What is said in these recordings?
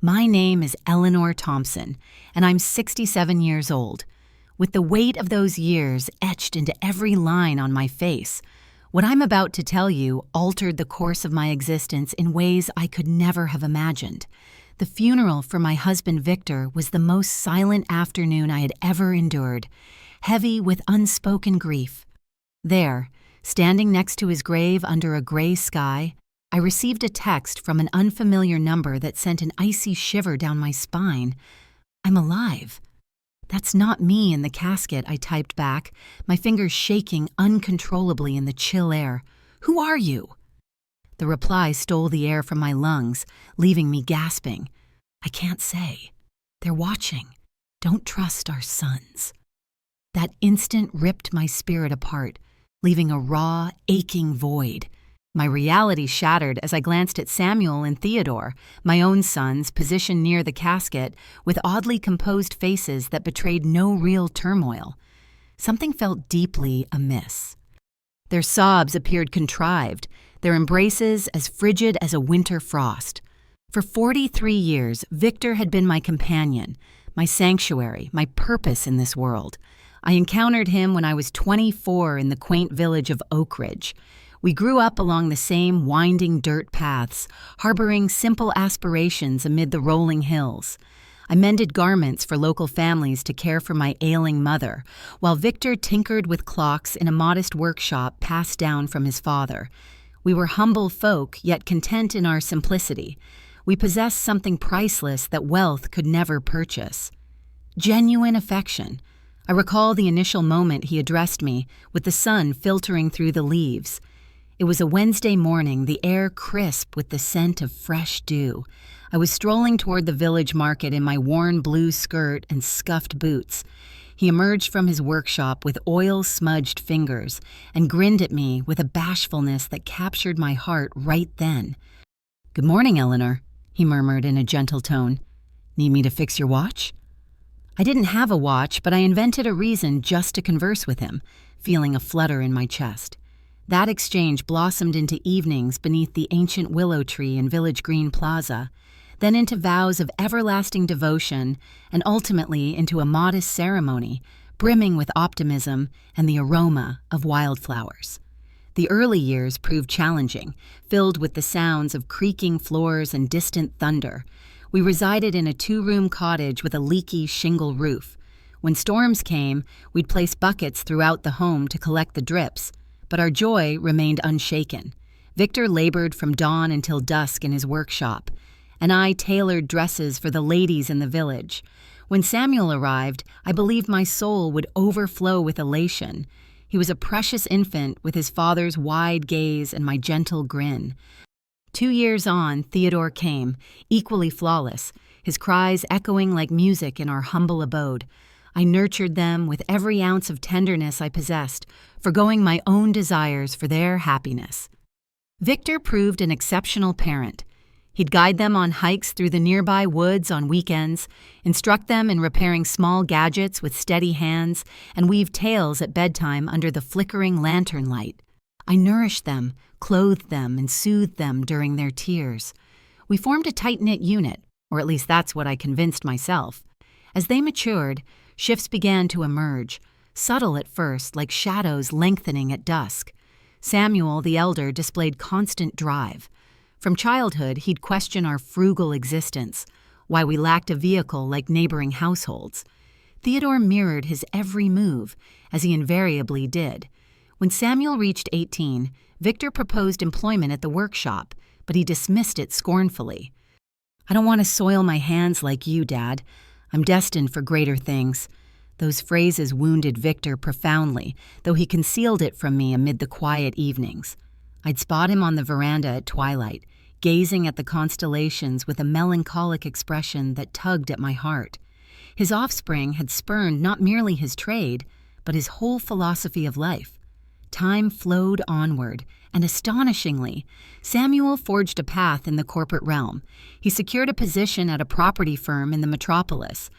My name is Eleanor Thompson, and I'm 67 years old. With the weight of those years etched into every line on my face, what I'm about to tell you altered the course of my existence in ways I could never have imagined. The funeral for my husband Victor was the most silent afternoon I had ever endured, heavy with unspoken grief. There, standing next to his grave under a gray sky, I received a text from an unfamiliar number that sent an icy shiver down my spine. "I'm alive." "That's not me in the casket," I typed back, my fingers shaking uncontrollably in the chill air. "Who are you?" The reply stole the air from my lungs, leaving me gasping. "I can't say. They're watching. Don't trust our sons." That instant ripped my spirit apart, leaving a raw, aching void. My reality shattered as I glanced at Samuel and Theodore, my own sons, positioned near the casket, with oddly composed faces that betrayed no real turmoil. Something felt deeply amiss. Their sobs appeared contrived, their embraces as frigid as a winter frost. For 43 years, Victor had been my companion, my sanctuary, my purpose in this world. I encountered him when I was 24 in the quaint village of Oak Ridge. We grew up along the same winding dirt paths, harboring simple aspirations amid the rolling hills. I mended garments for local families to care for my ailing mother, while Victor tinkered with clocks in a modest workshop passed down from his father. We were humble folk, yet content in our simplicity. We possessed something priceless that wealth could never purchase. Genuine affection. I recall the initial moment he addressed me, with the sun filtering through the leaves. It was a Wednesday morning, the air crisp with the scent of fresh dew. I was strolling toward the village market in my worn blue skirt and scuffed boots. He emerged from his workshop with oil-smudged fingers and grinned at me with a bashfulness that captured my heart right then. "Good morning, Eleanor," he murmured in a gentle tone. "Need me to fix your watch?" I didn't have a watch, but I invented a reason just to converse with him, feeling a flutter in my chest. That exchange blossomed into evenings beneath the ancient willow tree in Village Green Plaza, then into vows of everlasting devotion, and ultimately into a modest ceremony, brimming with optimism and the aroma of wildflowers. The early years proved challenging, filled with the sounds of creaking floors and distant thunder. We resided in a 2-room cottage with a leaky shingle roof. When storms came, we'd place buckets throughout the home to collect the drips, but our joy remained unshaken. Victor labored from dawn until dusk in his workshop, and I tailored dresses for the ladies in the village. When Samuel arrived, I believed my soul would overflow with elation. He was a precious infant with his father's wide gaze and my gentle grin. 2 years on, Theodore came, equally flawless, his cries echoing like music in our humble abode. I nurtured them with every ounce of tenderness I possessed, forgoing my own desires for their happiness. Victor proved an exceptional parent. He'd guide them on hikes through the nearby woods on weekends, instruct them in repairing small gadgets with steady hands, and weave tales at bedtime under the flickering lantern light. I nourished them, clothed them, and soothed them during their tears. We formed a tight-knit unit, or at least that's what I convinced myself. As they matured, shifts began to emerge, subtle at first, like shadows lengthening at dusk. Samuel, the elder, displayed constant drive. From childhood, he'd question our frugal existence, why we lacked a vehicle like neighboring households. Theodore mirrored his every move, as he invariably did. When Samuel reached 18, Victor proposed employment at the workshop, but he dismissed it scornfully. "I don't want to soil my hands like you, Dad. I'm destined for greater things." Those phrases wounded Victor profoundly, though he concealed it from me amid the quiet evenings. I'd spot him on the veranda at twilight, gazing at the constellations with a melancholic expression that tugged at my heart. His offspring had spurned not merely his trade, but his whole philosophy of life. Time flowed onward, and astonishingly, Samuel forged a path in the corporate realm. He secured a position at a property firm in the metropolis.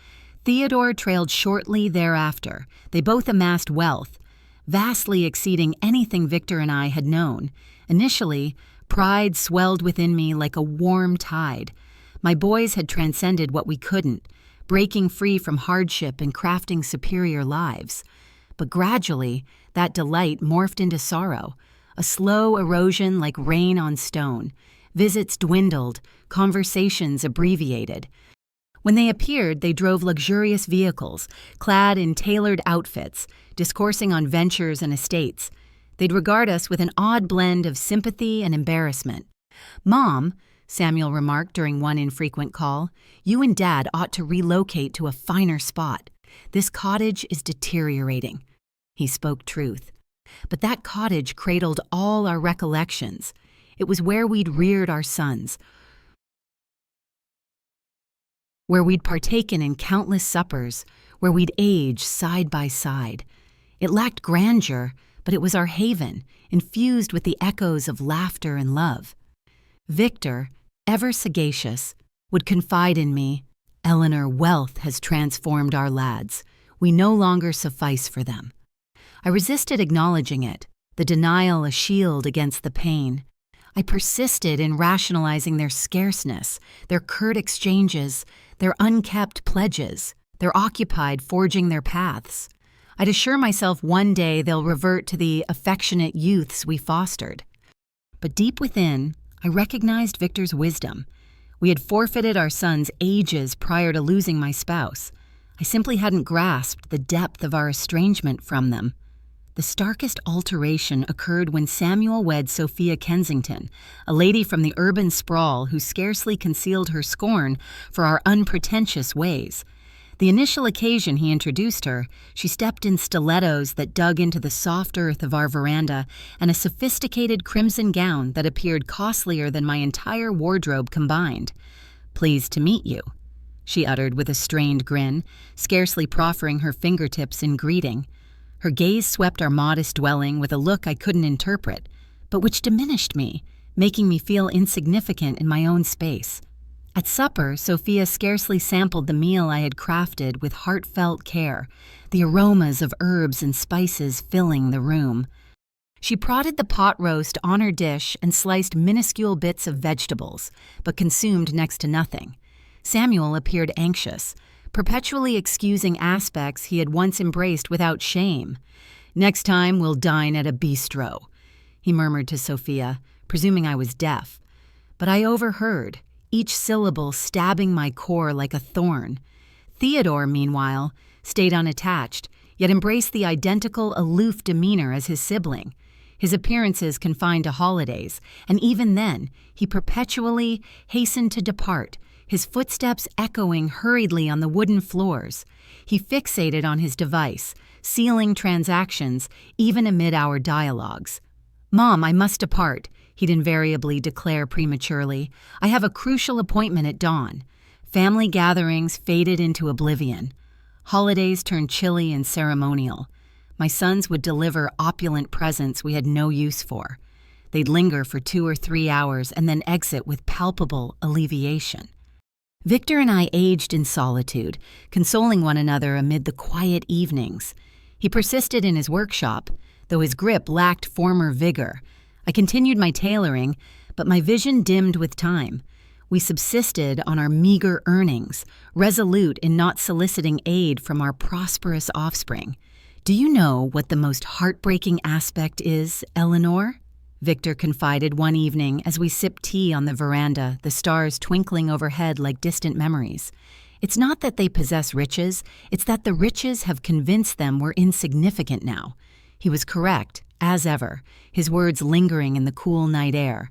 Theodore trailed shortly thereafter. They both amassed wealth, vastly exceeding anything Victor and I had known. Initially, pride swelled within me like a warm tide. My boys had transcended what we couldn't, breaking free from hardship and crafting superior lives. But gradually, that delight morphed into sorrow, a slow erosion like rain on stone. Visits dwindled, conversations abbreviated. When they appeared, they drove luxurious vehicles, clad in tailored outfits, discoursing on ventures and estates. They'd regard us with an odd blend of sympathy and embarrassment. "Mom," Samuel remarked during one infrequent call, "you and Dad ought to relocate to a finer spot. This cottage is deteriorating." He spoke truth. But that cottage cradled all our recollections. It was where we'd reared our sons, where we'd partaken in countless suppers, where we'd aged side by side. It lacked grandeur, but it was our haven, infused with the echoes of laughter and love. Victor, ever sagacious, would confide in me, "Eleanor, wealth has transformed our lads. We no longer suffice for them." I resisted acknowledging it, the denial a shield against the pain. I persisted in rationalizing their scarceness, their curt exchanges, their unkept pledges. They're occupied forging their paths. I'd assure myself one day they'll revert to the affectionate youths we fostered. But deep within, I recognized Victor's wisdom. We had forfeited our sons ages prior to losing my spouse. I simply hadn't grasped the depth of our estrangement from them. The starkest alteration occurred when Samuel wed Sophia Kensington, a lady from the urban sprawl who scarcely concealed her scorn for our unpretentious ways. The initial occasion he introduced her, she stepped in stilettos that dug into the soft earth of our veranda and a sophisticated crimson gown that appeared costlier than my entire wardrobe combined. "Pleased to meet you," she uttered with a strained grin, scarcely proffering her fingertips in greeting. Her gaze swept our modest dwelling with a look I couldn't interpret, but which diminished me, making me feel insignificant in my own space. At supper, Sophia scarcely sampled the meal I had crafted with heartfelt care, the aromas of herbs and spices filling the room. She prodded the pot roast on her dish and sliced minuscule bits of vegetables, but consumed next to nothing. Samuel appeared anxious, perpetually excusing aspects he had once embraced without shame. "Next time we'll dine at a bistro," he murmured to Sophia, presuming I was deaf. But I overheard, each syllable stabbing my core like a thorn. Theodore, meanwhile, stayed unattached, yet embraced the identical aloof demeanor as his sibling. His appearances confined to holidays, and even then, he perpetually hastened to depart, his footsteps echoing hurriedly on the wooden floors. He fixated on his device, sealing transactions even amid our dialogues. "Mom, I must depart," he'd invariably declare prematurely. "I have a crucial appointment at dawn." Family gatherings faded into oblivion. Holidays turned chilly and ceremonial. My sons would deliver opulent presents we had no use for. They'd linger for 2 or 3 hours and then exit with palpable alleviation. Victor and I aged in solitude, consoling one another amid the quiet evenings. He persisted in his workshop, though his grip lacked former vigor. I continued my tailoring, but my vision dimmed with time. We subsisted on our meager earnings, resolute in not soliciting aid from our prosperous offspring. "Do you know what the most heartbreaking aspect is, Eleanor?" Victor confided one evening as we sipped tea on the veranda, the stars twinkling overhead like distant memories. "It's not that they possess riches, it's that the riches have convinced them we're insignificant now." He was correct, as ever, his words lingering in the cool night air.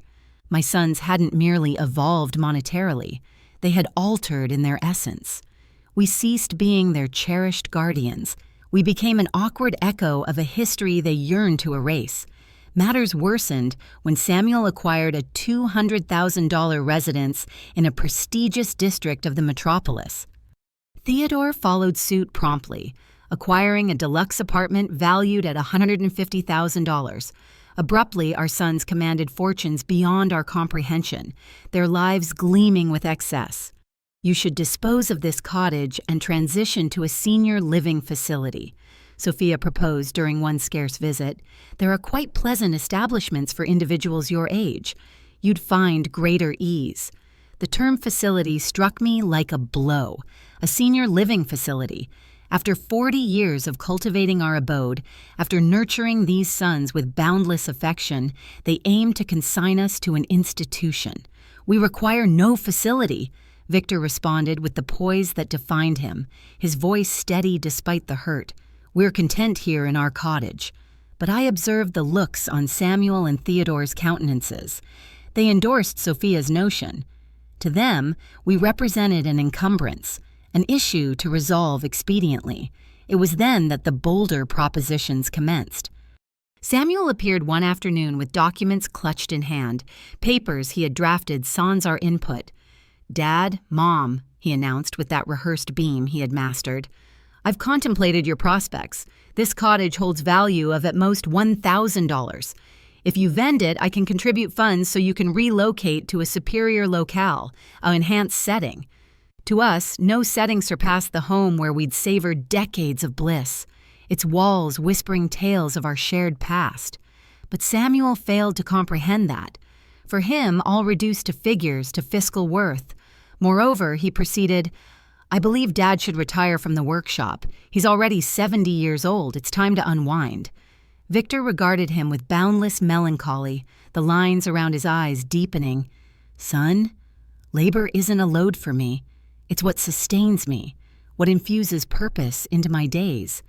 My sons hadn't merely evolved monetarily, they had altered in their essence. We ceased being their cherished guardians. We became an awkward echo of a history they yearned to erase. Matters worsened when Samuel acquired a $200,000 residence in a prestigious district of the metropolis. Theodore followed suit promptly, acquiring a deluxe apartment valued at $150,000. Abruptly, our sons commanded fortunes beyond our comprehension, their lives gleaming with excess. "You should dispose of this cottage and transition to a senior living facility," Sophia proposed during one scarce visit. "There are quite pleasant establishments for individuals your age. You'd find greater ease." The term facility struck me like a blow. A senior living facility. After 40 years of cultivating our abode, after nurturing these sons with boundless affection, they aim to consign us to an institution. We require no facility, Victor responded with the poise that defined him, his voice steady despite the hurt. We're content here in our cottage. But I observed the looks on Samuel and Theodore's countenances. They endorsed Sophia's notion. To them, we represented an encumbrance, an issue to resolve expediently. It was then that the bolder propositions commenced. Samuel appeared one afternoon with documents clutched in hand, papers he had drafted sans our input. "Dad, Mom," he announced with that rehearsed beam he had mastered. "I've contemplated your prospects. This cottage holds value of at most $1,000. If you vend it, I can contribute funds so you can relocate to a superior locale, an enhanced setting. To us, no setting surpassed the home where we'd savored decades of bliss, its walls whispering tales of our shared past." But Samuel failed to comprehend that. For him, all reduced to figures, to fiscal worth. Moreover, he proceeded, "I believe Dad should retire from the workshop. He's already 70 years old. It's time to unwind." Victor regarded him with boundless melancholy, the lines around his eyes deepening. "Son, labor isn't a load for me. It's what sustains me, what infuses purpose into my days."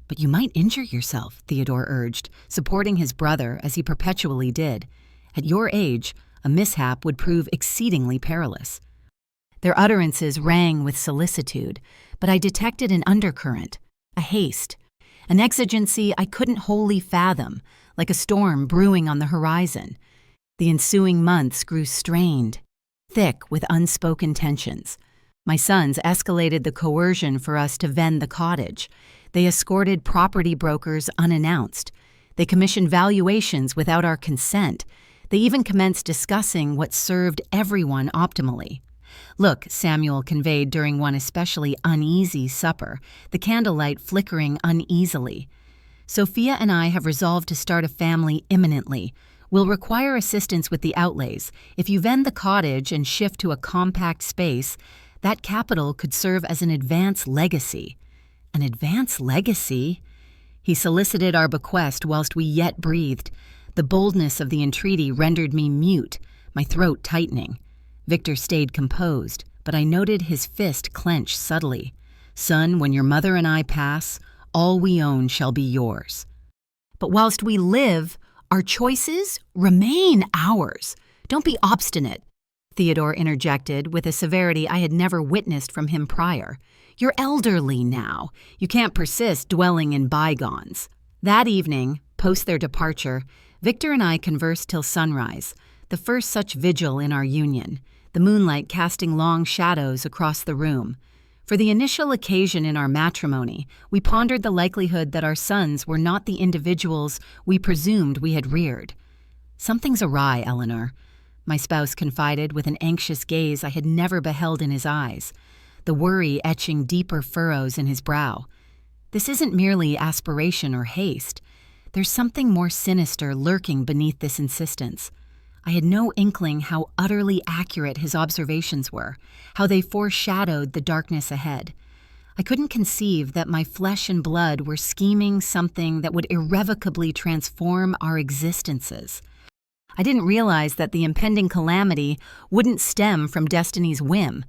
"But you might injure yourself," Theodore urged, supporting his brother as he perpetually did. "At your age, a mishap would prove exceedingly perilous." Their utterances rang with solicitude, but I detected an undercurrent, a haste, an exigency I couldn't wholly fathom, like a storm brewing on the horizon. The ensuing months grew strained, thick with unspoken tensions. My sons escalated the coercion for us to vend the cottage. They escorted property brokers unannounced. They commissioned valuations without our consent. They even commenced discussing what served everyone optimally. "Look," Samuel conveyed during one especially uneasy supper, the candlelight flickering uneasily. "Sophia and I have resolved to start a family imminently. We'll require assistance with the outlays. If you vend the cottage and shift to a compact space, that capital could serve as an advance legacy." An advance legacy? He solicited our bequest whilst we yet breathed. The boldness of the entreaty rendered me mute, my throat tightening. Victor stayed composed, but I noted his fist clench subtly. "Son, when your mother and I pass, all we own shall be yours." "But whilst we live, our choices remain ours. Don't be obstinate," Theodore interjected with a severity I had never witnessed from him prior. "You're elderly now. You can't persist dwelling in bygones." That evening, post their departure, Victor and I conversed till sunrise, the first such vigil in our union, the moonlight casting long shadows across the room. For the initial occasion in our matrimony, we pondered the likelihood that our sons were not the individuals we presumed we had reared. "Something's awry, Eleanor," my spouse confided with an anxious gaze I had never beheld in his eyes, the worry etching deeper furrows in his brow. "This isn't merely aspiration or haste. There's something more sinister lurking beneath this insistence." I had no inkling how utterly accurate his observations were, how they foreshadowed the darkness ahead. I couldn't conceive that my flesh and blood were scheming something that would irrevocably transform our existences. I didn't realize that the impending calamity wouldn't stem from destiny's whim,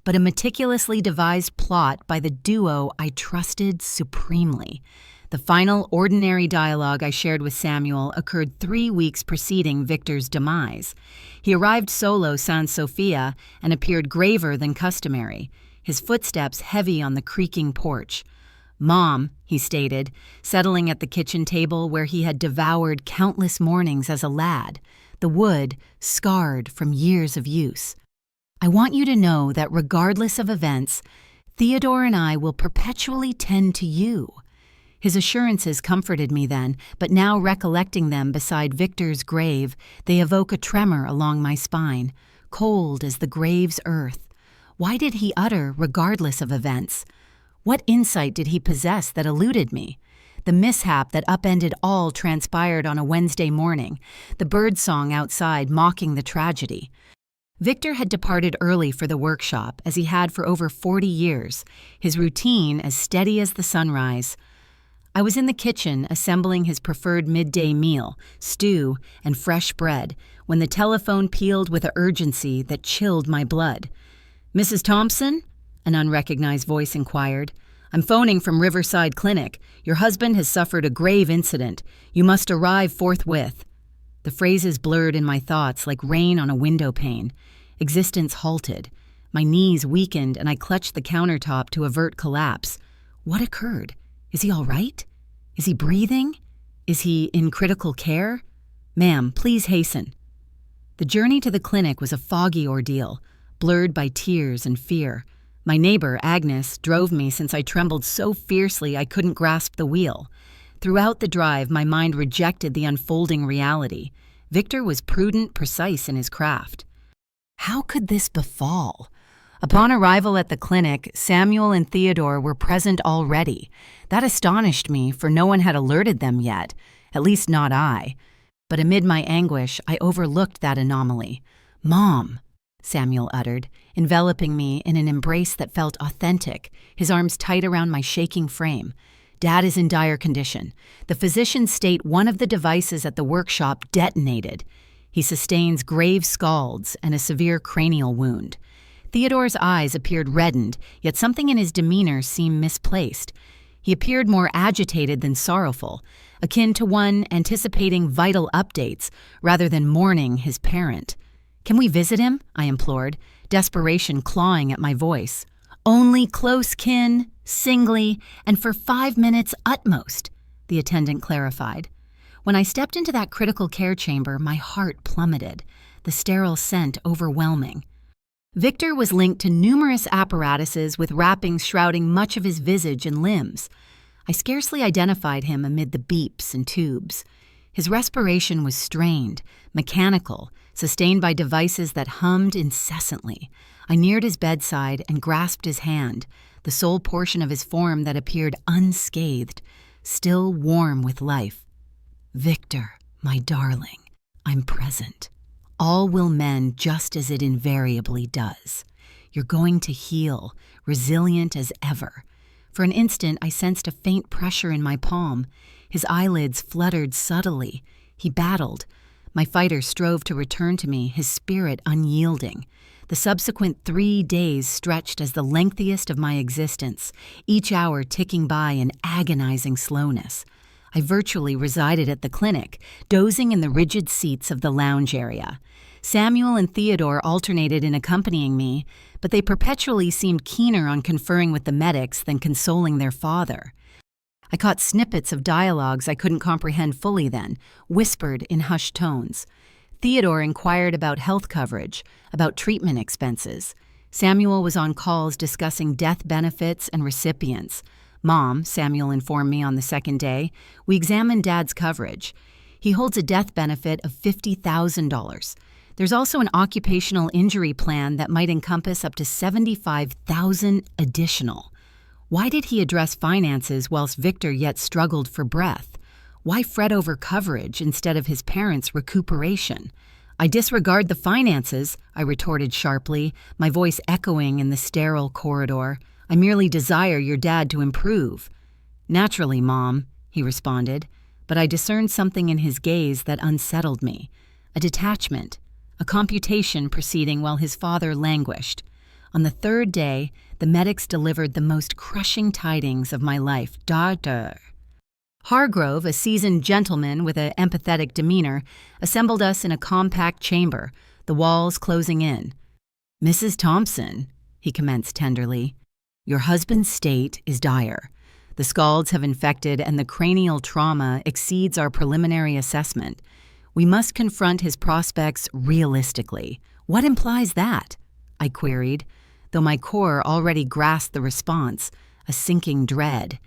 but a meticulously devised plot by the duo I trusted supremely. The final ordinary dialogue I shared with Samuel occurred 3 weeks preceding Victor's demise. He arrived solo San Sofia and appeared graver than customary, his footsteps heavy on the creaking porch. "Mom," he stated, settling at the kitchen table where he had devoured countless mornings as a lad, the wood scarred from years of use. "I want you to know that regardless of events, Theodore and I will perpetually tend to you." His assurances comforted me then, but now recollecting them beside Victor's grave, they evoke a tremor along my spine, cold as the grave's earth. Why did he utter regardless of events? What insight did he possess that eluded me? The mishap that upended all transpired on a Wednesday morning, the birdsong outside mocking the tragedy. Victor had departed early for the workshop, as he had for over 40 years, his routine as steady as the sunrise. I was in the kitchen assembling his preferred midday meal, stew and fresh bread, when the telephone pealed with an urgency that chilled my blood. "Mrs. Thompson?" an unrecognized voice inquired. "I'm phoning from Riverside Clinic. Your husband has suffered a grave incident. You must arrive forthwith." The phrases blurred in my thoughts like rain on a window pane. Existence halted. My knees weakened and I clutched the countertop to avert collapse. What occurred? Is he all right? Is he breathing? Is he in critical care? "Ma'am, please hasten." The journey to the clinic was a foggy ordeal, blurred by tears and fear. My neighbor, Agnes, drove me since I trembled so fiercely I couldn't grasp the wheel. Throughout the drive, my mind rejected the unfolding reality. Victor was prudent, precise in his craft. How could this befall? Upon arrival at the clinic, Samuel and Theodore were present already. That astonished me, for no one had alerted them yet, at least not I. But amid my anguish, I overlooked that anomaly. "Mom," Samuel uttered, enveloping me in an embrace that felt authentic, his arms tight around my shaking frame. "Dad is in dire condition. The physicians state one of the devices at the workshop detonated. He sustains grave scalds and a severe cranial wound." Theodore's eyes appeared reddened, yet something in his demeanor seemed misplaced. He appeared more agitated than sorrowful, akin to one anticipating vital updates rather than mourning his parent. "Can we visit him?" I implored, desperation clawing at my voice. "Only close kin, singly, and for 5 minutes utmost," the attendant clarified. When I stepped into that critical care chamber, my heart plummeted, the sterile scent overwhelming. Victor was linked to numerous apparatuses with wrappings shrouding much of his visage and limbs. I scarcely identified him amid the beeps and tubes. His respiration was strained, mechanical, sustained by devices that hummed incessantly. I neared his bedside and grasped his hand, the sole portion of his form that appeared unscathed, still warm with life. "Victor, my darling, I'm present. All will mend just as it invariably does. You're going to heal, resilient as ever." For an instant, I sensed a faint pressure in my palm. His eyelids fluttered subtly. He battled. My fighter strove to return to me, his spirit unyielding. The subsequent 3 days stretched as the lengthiest of my existence, each hour ticking by in agonizing slowness. I virtually resided at the clinic, dozing in the rigid seats of the lounge area. Samuel and Theodore alternated in accompanying me, but they perpetually seemed keener on conferring with the medics than consoling their father. I caught snippets of dialogues I couldn't comprehend fully then, whispered in hushed tones. Theodore inquired about health coverage, about treatment expenses. Samuel was on calls discussing death benefits and recipients. "Mom," Samuel informed me on the second day, "we examined Dad's coverage. He holds a death benefit of $50,000. There's also an occupational injury plan that might encompass up to $75,000 additional." Why did he address finances whilst Victor yet struggled for breath? Why fret over coverage instead of his parents' recuperation? "I disregard the finances," I retorted sharply, my voice echoing in the sterile corridor. "I merely desire your dad to improve." "Naturally, Mom," he responded, but I discerned something in his gaze that unsettled me. A detachment, a computation proceeding while his father languished. On the 3rd day, the medics delivered the most crushing tidings of my life. Dr. Hargrove, a seasoned gentleman with an empathetic demeanor, assembled us in a compact chamber, the walls closing in. "Mrs. Thompson," he commenced tenderly, "your husband's state is dire. The scalds have infected and the cranial trauma exceeds our preliminary assessment. We must confront his prospects realistically." "What implies that?" I queried, though my core already grasped the response, a sinking dread.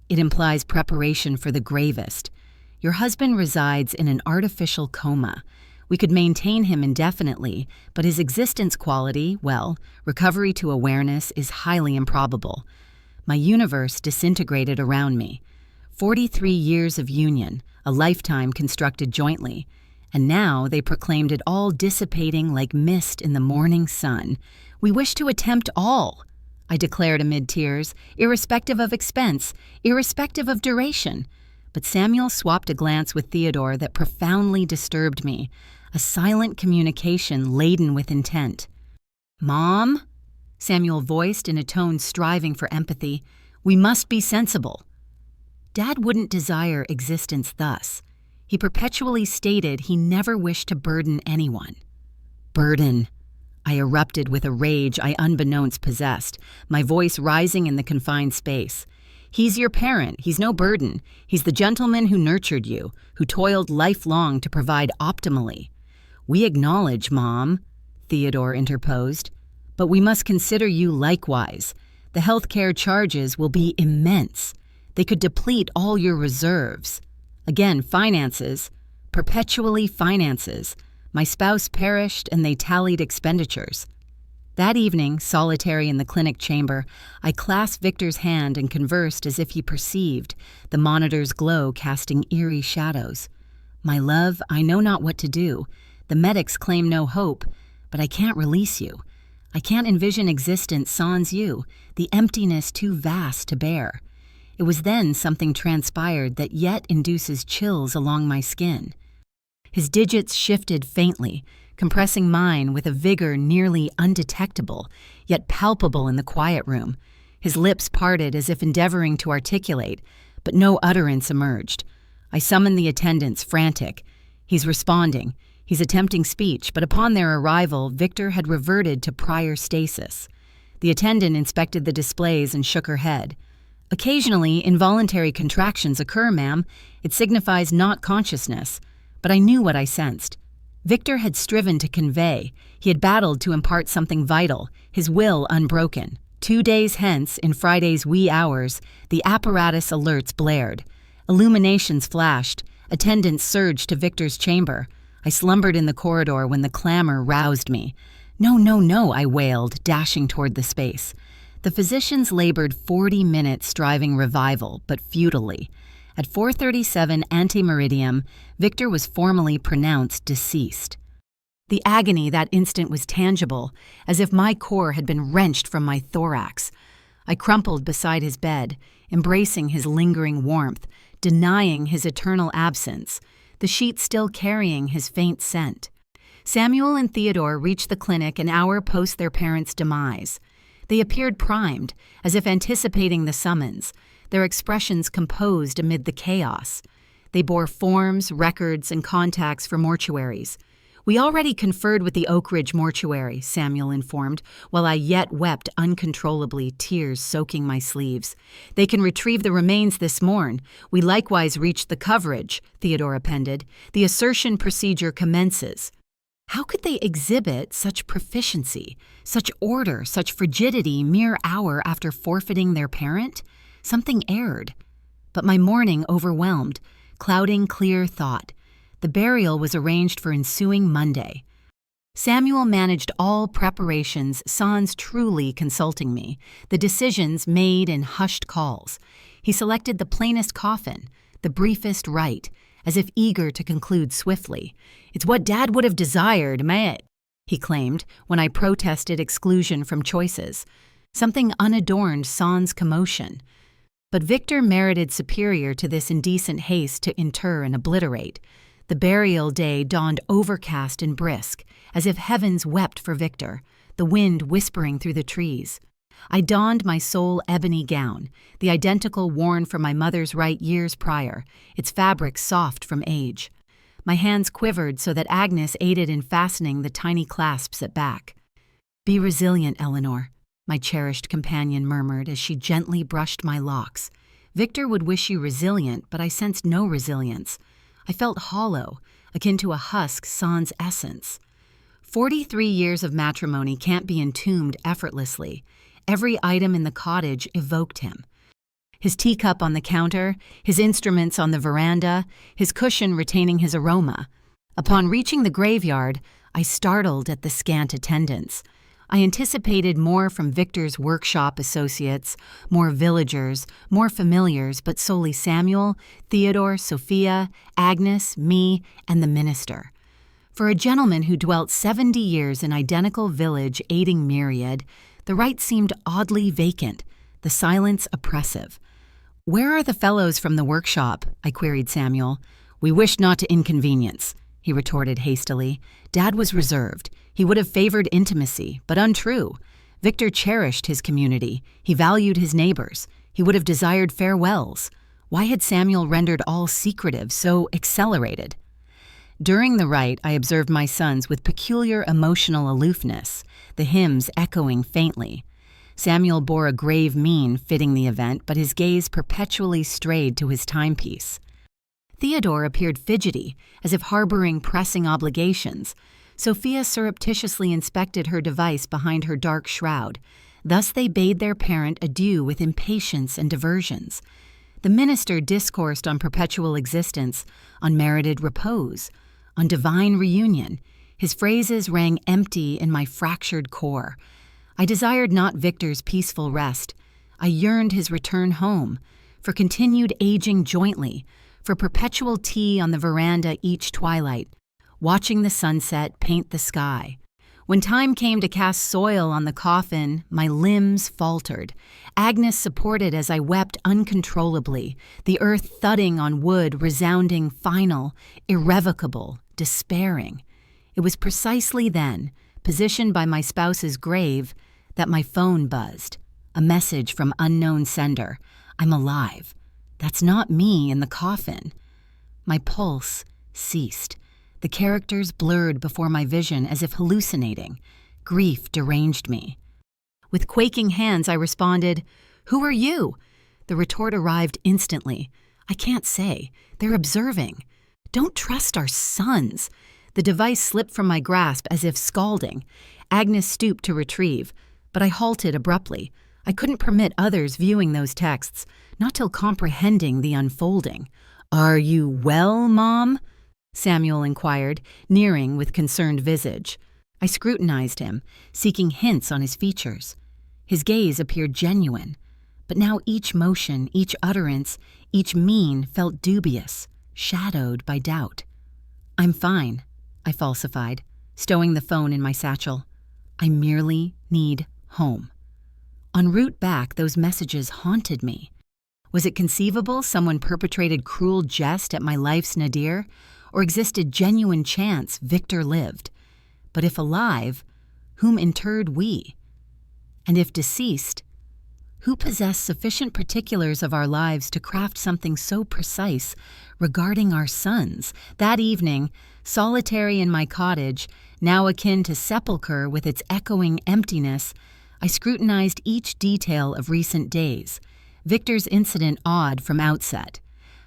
"It implies preparation for the gravest. Your husband resides in an artificial coma. We could maintain him indefinitely, but his existence quality, well, recovery to awareness is highly improbable." My universe disintegrated around me. 43 years of union, a lifetime constructed jointly, And now they proclaimed it all dissipating like mist in the morning sun. "We wish to attempt all," I declared amid tears, "irrespective of expense, irrespective of duration." But Samuel swapped a glance with Theodore that profoundly disturbed me, a silent communication laden with intent. "Mom," Samuel voiced in a tone striving for empathy, "we must be sensible." Dad wouldn't desire existence thus. He perpetually stated he never wished to burden anyone. Burden. I erupted with a rage I unbeknownst possessed, my voice rising in the confined space. "He's your parent. He's no burden. He's the gentleman who nurtured you, who toiled lifelong to provide optimally." "We acknowledge, Mom," Theodore interposed, "but we must consider you likewise. The health care charges will be immense. They could deplete all your reserves. Again, finances, perpetually finances. My spouse perished and they tallied expenditures." That evening, solitary in the clinic chamber, I clasped Victor's hand and conversed as if he perceived, the monitor's glow casting eerie shadows. "My love, I know not what to do. The medics claim no hope, but I can't release you. I can't envision existence sans you, the emptiness too vast to bear." It was then something transpired that yet induces chills along my skin. His digits shifted faintly, compressing mine with a vigor nearly undetectable, yet palpable in the quiet room. His lips parted as if endeavoring to articulate, but no utterance emerged. I summoned the attendants, frantic. "He's responding. He's attempting speech," but upon their arrival, Victor had reverted to prior stasis. The attendant inspected the displays and shook her head. "Occasionally, involuntary contractions occur, ma'am. It signifies not consciousness." But I knew what I sensed. Victor had striven to convey. He had battled to impart something vital, his will unbroken. 2 days hence, in Friday's wee hours, the apparatus alerts blared. Illuminations flashed. Attendants surged to Victor's chamber. I slumbered in the corridor when the clamor roused me. "No, no, no," I wailed, dashing toward the space. The physicians labored 40 minutes striving revival, but futilely. At 4:37 ante-meridium, Victor was formally pronounced deceased. The agony that instant was tangible, as if my core had been wrenched from my thorax. I crumpled beside his bed, embracing his lingering warmth, denying his eternal absence, the sheet still carrying his faint scent. Samuel and Theodore reached the clinic an hour post their parents' demise. They appeared primed, as if anticipating the summons, their expressions composed amid the chaos. They bore forms, records, and contacts for mortuaries. "We already conferred with the Oak Ridge mortuary," Samuel informed, while I yet wept uncontrollably, tears soaking my sleeves. "They can retrieve the remains this morn. We likewise reached the coverage," Theodore appended. "The assertion procedure commences." How could they exhibit such proficiency, such order, such frigidity mere hour after forfeiting their parent? Something erred. But my morning overwhelmed, clouding clear thought. The burial was arranged for ensuing Monday. Samuel managed all preparations, sans truly consulting me, the decisions made in hushed calls. He selected the plainest coffin, the briefest rite, as if eager to conclude swiftly. "It's what Dad would have desired, mate," he claimed, when I protested exclusion from choices. Something unadorned sans commotion. But Victor merited superior to this indecent haste to inter and obliterate. The burial day dawned overcast and brisk, as if heavens wept for Victor, the wind whispering through the trees. I donned my sole ebony gown, the identical worn from my mother's rite years prior, its fabric soft from age. My hands quivered so that Agnes aided in fastening the tiny clasps at back. "Be resilient, Eleanor," my cherished companion murmured as she gently brushed my locks. Victor would wish you resilient, but I sensed no resilience. I felt hollow, akin to a husk sans essence. 43 years of matrimony can't be entombed effortlessly. Every item in the cottage evoked him. His teacup on the counter, his instruments on the veranda, his cushion retaining his aroma. Upon reaching the graveyard, I startled at the scant attendance. I anticipated more from Victor's workshop associates, more villagers, more familiars, but solely Samuel, Theodore, Sophia, Agnes, me, and the minister. For a gentleman who dwelt 70 years in identical village aiding myriad, the right seemed oddly vacant, the silence oppressive. "Where are the fellows from the workshop?" I queried Samuel. "We wish not to inconvenience," he retorted hastily. Dad was reserved. He would have favored intimacy, but untrue. Victor cherished his community. He valued his neighbors. He would have desired farewells. Why had Samuel rendered all secretive, so accelerated? During the rite, I observed my sons with peculiar emotional aloofness, the hymns echoing faintly. Samuel bore a grave mien fitting the event, but his gaze perpetually strayed to his timepiece. Theodore appeared fidgety, as if harboring pressing obligations. Sophia surreptitiously inspected her device behind her dark shroud. Thus they bade their parent adieu with impatience and diversions. The minister discoursed on perpetual existence, on merited repose, on divine reunion. His phrases rang empty in my fractured core. I desired not Victor's peaceful rest. I yearned his return home, for continued aging jointly, for perpetual tea on the veranda each twilight, watching the sunset paint the sky. When time came to cast soil on the coffin, my limbs faltered. Agnes supported as I wept uncontrollably, the earth thudding on wood, resounding, final, irrevocable, despairing. It was precisely then, positioned by my spouse's grave, that my phone buzzed. A message from unknown sender. "I'm alive. That's not me in the coffin." My pulse ceased. The characters blurred before my vision as if hallucinating. Grief deranged me. With quaking hands, I responded, "Who are you?" The retort arrived instantly. "I can't say. They're observing." "Don't trust our sons." The device slipped from my grasp as if scalding. Agnes stooped to retrieve, but I halted abruptly. I couldn't permit others viewing those texts, not till comprehending the unfolding. "Are you well, Mom?" Samuel inquired, nearing with concerned visage. I scrutinized him, seeking hints on his features. His gaze appeared genuine, but now each motion, each utterance, each mien felt dubious, shadowed by doubt. "I'm fine," I falsified, stowing the phone in my satchel. "I merely need home." En route back, those messages haunted me. Was it conceivable someone perpetrated cruel jest at my life's nadir, or existed genuine chance Victor lived? But if alive, whom interred we? And if deceased, who possessed sufficient particulars of our lives to craft something so precise regarding our sons? That evening, solitary in my cottage, now akin to sepulchre with its echoing emptiness, I scrutinized each detail of recent days. Victor's incident odd from outset.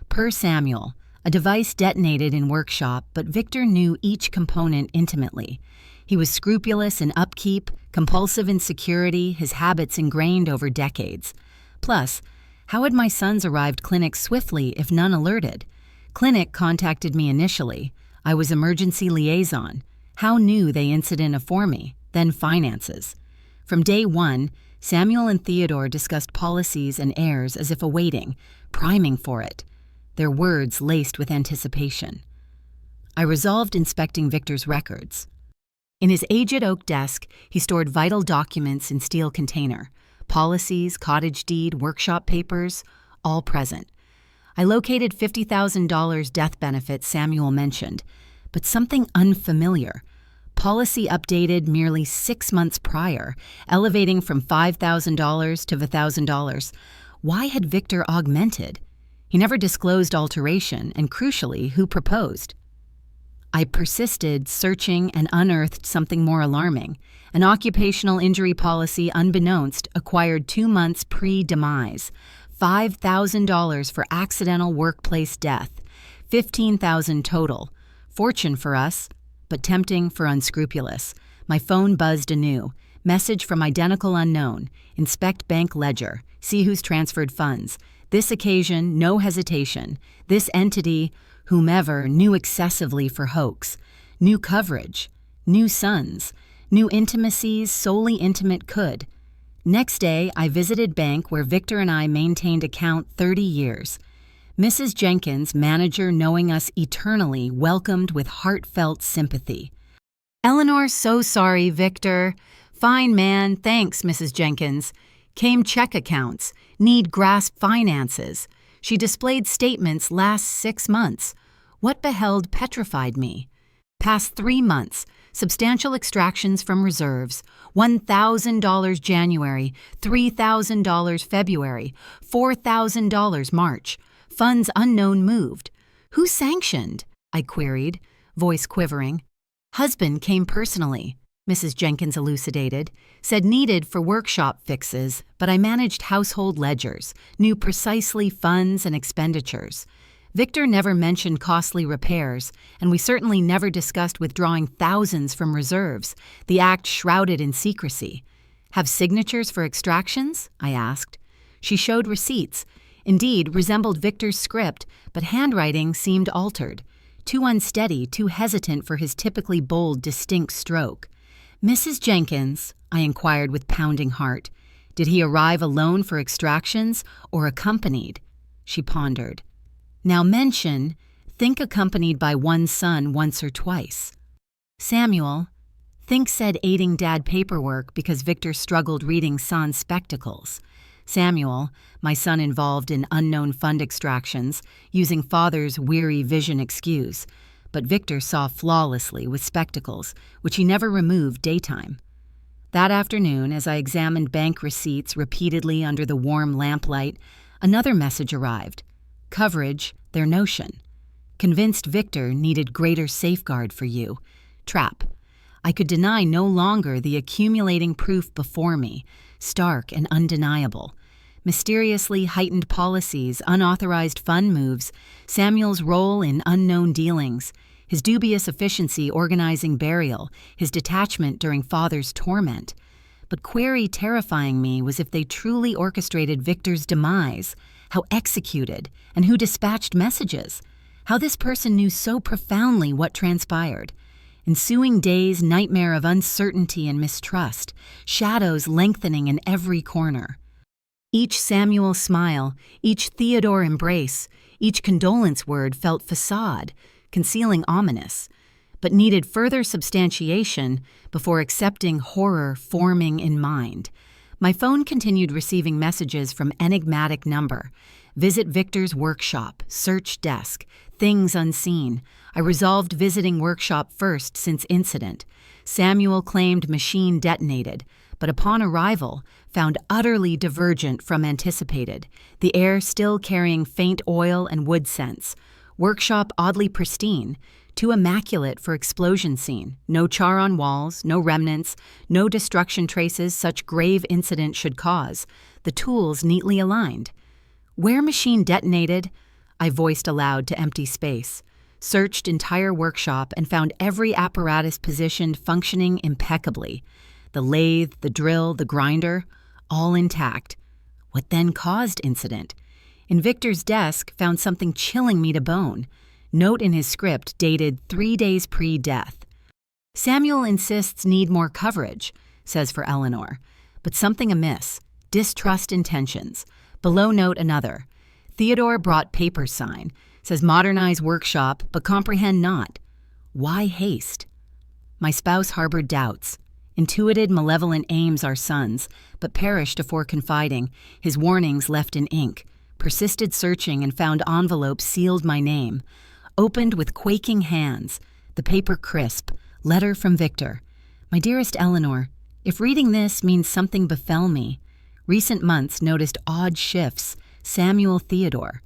Per Samuel, a device detonated in workshop, but Victor knew each component intimately. He was scrupulous in upkeep, compulsive in security, his habits ingrained over decades. Plus, how had my sons arrived clinic swiftly if none alerted? Clinic contacted me initially. I was emergency liaison. How knew they incident afore me? Then finances. From day one, Samuel and Theodore discussed policies and heirs as if awaiting, priming for it, their words laced with anticipation. I resolved inspecting Victor's records. In his aged oak desk, he stored vital documents in steel container, policies, cottage deed, workshop papers, all present. I located $50,000 death benefit Samuel mentioned, but something unfamiliar. Policy updated merely 6 months prior, elevating from $5,000 to $1,000. Why had Victor augmented? He never disclosed alteration, and crucially, who proposed? I persisted, searching, and unearthed something more alarming. An occupational injury policy, unbeknownst, acquired 2 months pre-demise. $5,000 for accidental workplace death. $15,000 total. Fortune for us, but tempting for unscrupulous. My phone buzzed anew. Message from identical unknown. Inspect bank ledger. See who's transferred funds. This occasion, no hesitation. This entity, whomever, knew excessively for hoax. New coverage. New sons. New intimacies solely intimate could. Next day, I visited bank where Victor and I maintained account 30 years. Mrs. Jenkins, manager knowing us eternally, welcomed with heartfelt sympathy. Eleanor, so sorry, Victor. Fine, man, thanks, Mrs. Jenkins. Came check accounts. Need grasp finances. She displayed statements last 6 months. What beheld petrified me. Past 3 months. Substantial extractions from reserves. $1,000 January, $3,000 February, $4,000 March. Funds unknown moved. Who sanctioned? I queried, voice quivering. Husband came personally, Mrs. Jenkins elucidated, said needed for workshop fixes, but I managed household ledgers, knew precisely funds and expenditures. Victor never mentioned costly repairs, and we certainly never discussed withdrawing thousands from reserves, the act shrouded in secrecy. Have signatures for extractions? I asked. She showed receipts. Indeed, resembled Victor's script, but handwriting seemed altered. Too unsteady, too hesitant for his typically bold, distinct stroke. Mrs. Jenkins, I inquired with pounding heart, did he arrive alone for extractions or accompanied? She pondered. Now think accompanied by one son once or twice. Samuel, think said aiding Dad paperwork because Victor struggled reading sans spectacles. Samuel, my son involved in unknown fund extractions, using father's weary vision excuse, but Victor saw flawlessly with spectacles, which he never removed daytime. That afternoon, as I examined bank receipts repeatedly under the warm lamplight, another message arrived. Coverage, their notion. Convinced Victor needed greater safeguard for you. Trap. I could deny no longer the accumulating proof before me, stark and undeniable. Mysteriously heightened policies, unauthorized fund moves, Samuel's role in unknown dealings, his dubious efficiency organizing burial, his detachment during father's torment. But query terrifying me was if they truly orchestrated Victor's demise, how executed, and who dispatched messages, how this person knew so profoundly what transpired. Ensuing days, nightmare of uncertainty and mistrust, shadows lengthening in every corner. Each Samuel smile, each Theodore embrace, each condolence word felt facade, concealing ominous, but needed further substantiation before accepting horror forming in mind. My phone continued receiving messages from enigmatic number. Visit Victor's workshop, search desk, things unseen. I resolved visiting workshop first since incident. Samuel claimed machine detonated, but upon arrival, found utterly divergent from anticipated, the air still carrying faint oil and wood scents. Workshop oddly pristine, too immaculate for explosion scene. No char on walls, no remnants, no destruction traces such grave incident should cause. The tools neatly aligned. Where machine detonated? I voiced aloud to empty space. Searched entire workshop and found every apparatus positioned functioning impeccably. The lathe, the drill, the grinder, all intact. What then caused incident? In Victor's desk, found something chilling me to bone. Note in his script dated 3 days pre-death. Samuel insists need more coverage, says for Eleanor. But something amiss. Distrust intentions. Below note another. Theodore brought paper sign. Says modernize workshop, but comprehend not. Why haste? My spouse harbored doubts. Intuited malevolent aims our sons, but perished afore confiding, his warnings left in ink. Persisted searching and found envelope sealed my name. Opened with quaking hands, the paper crisp, letter from Victor. My dearest Eleanor, if reading this means something befell me. Recent months noticed odd shifts, Samuel Theodore.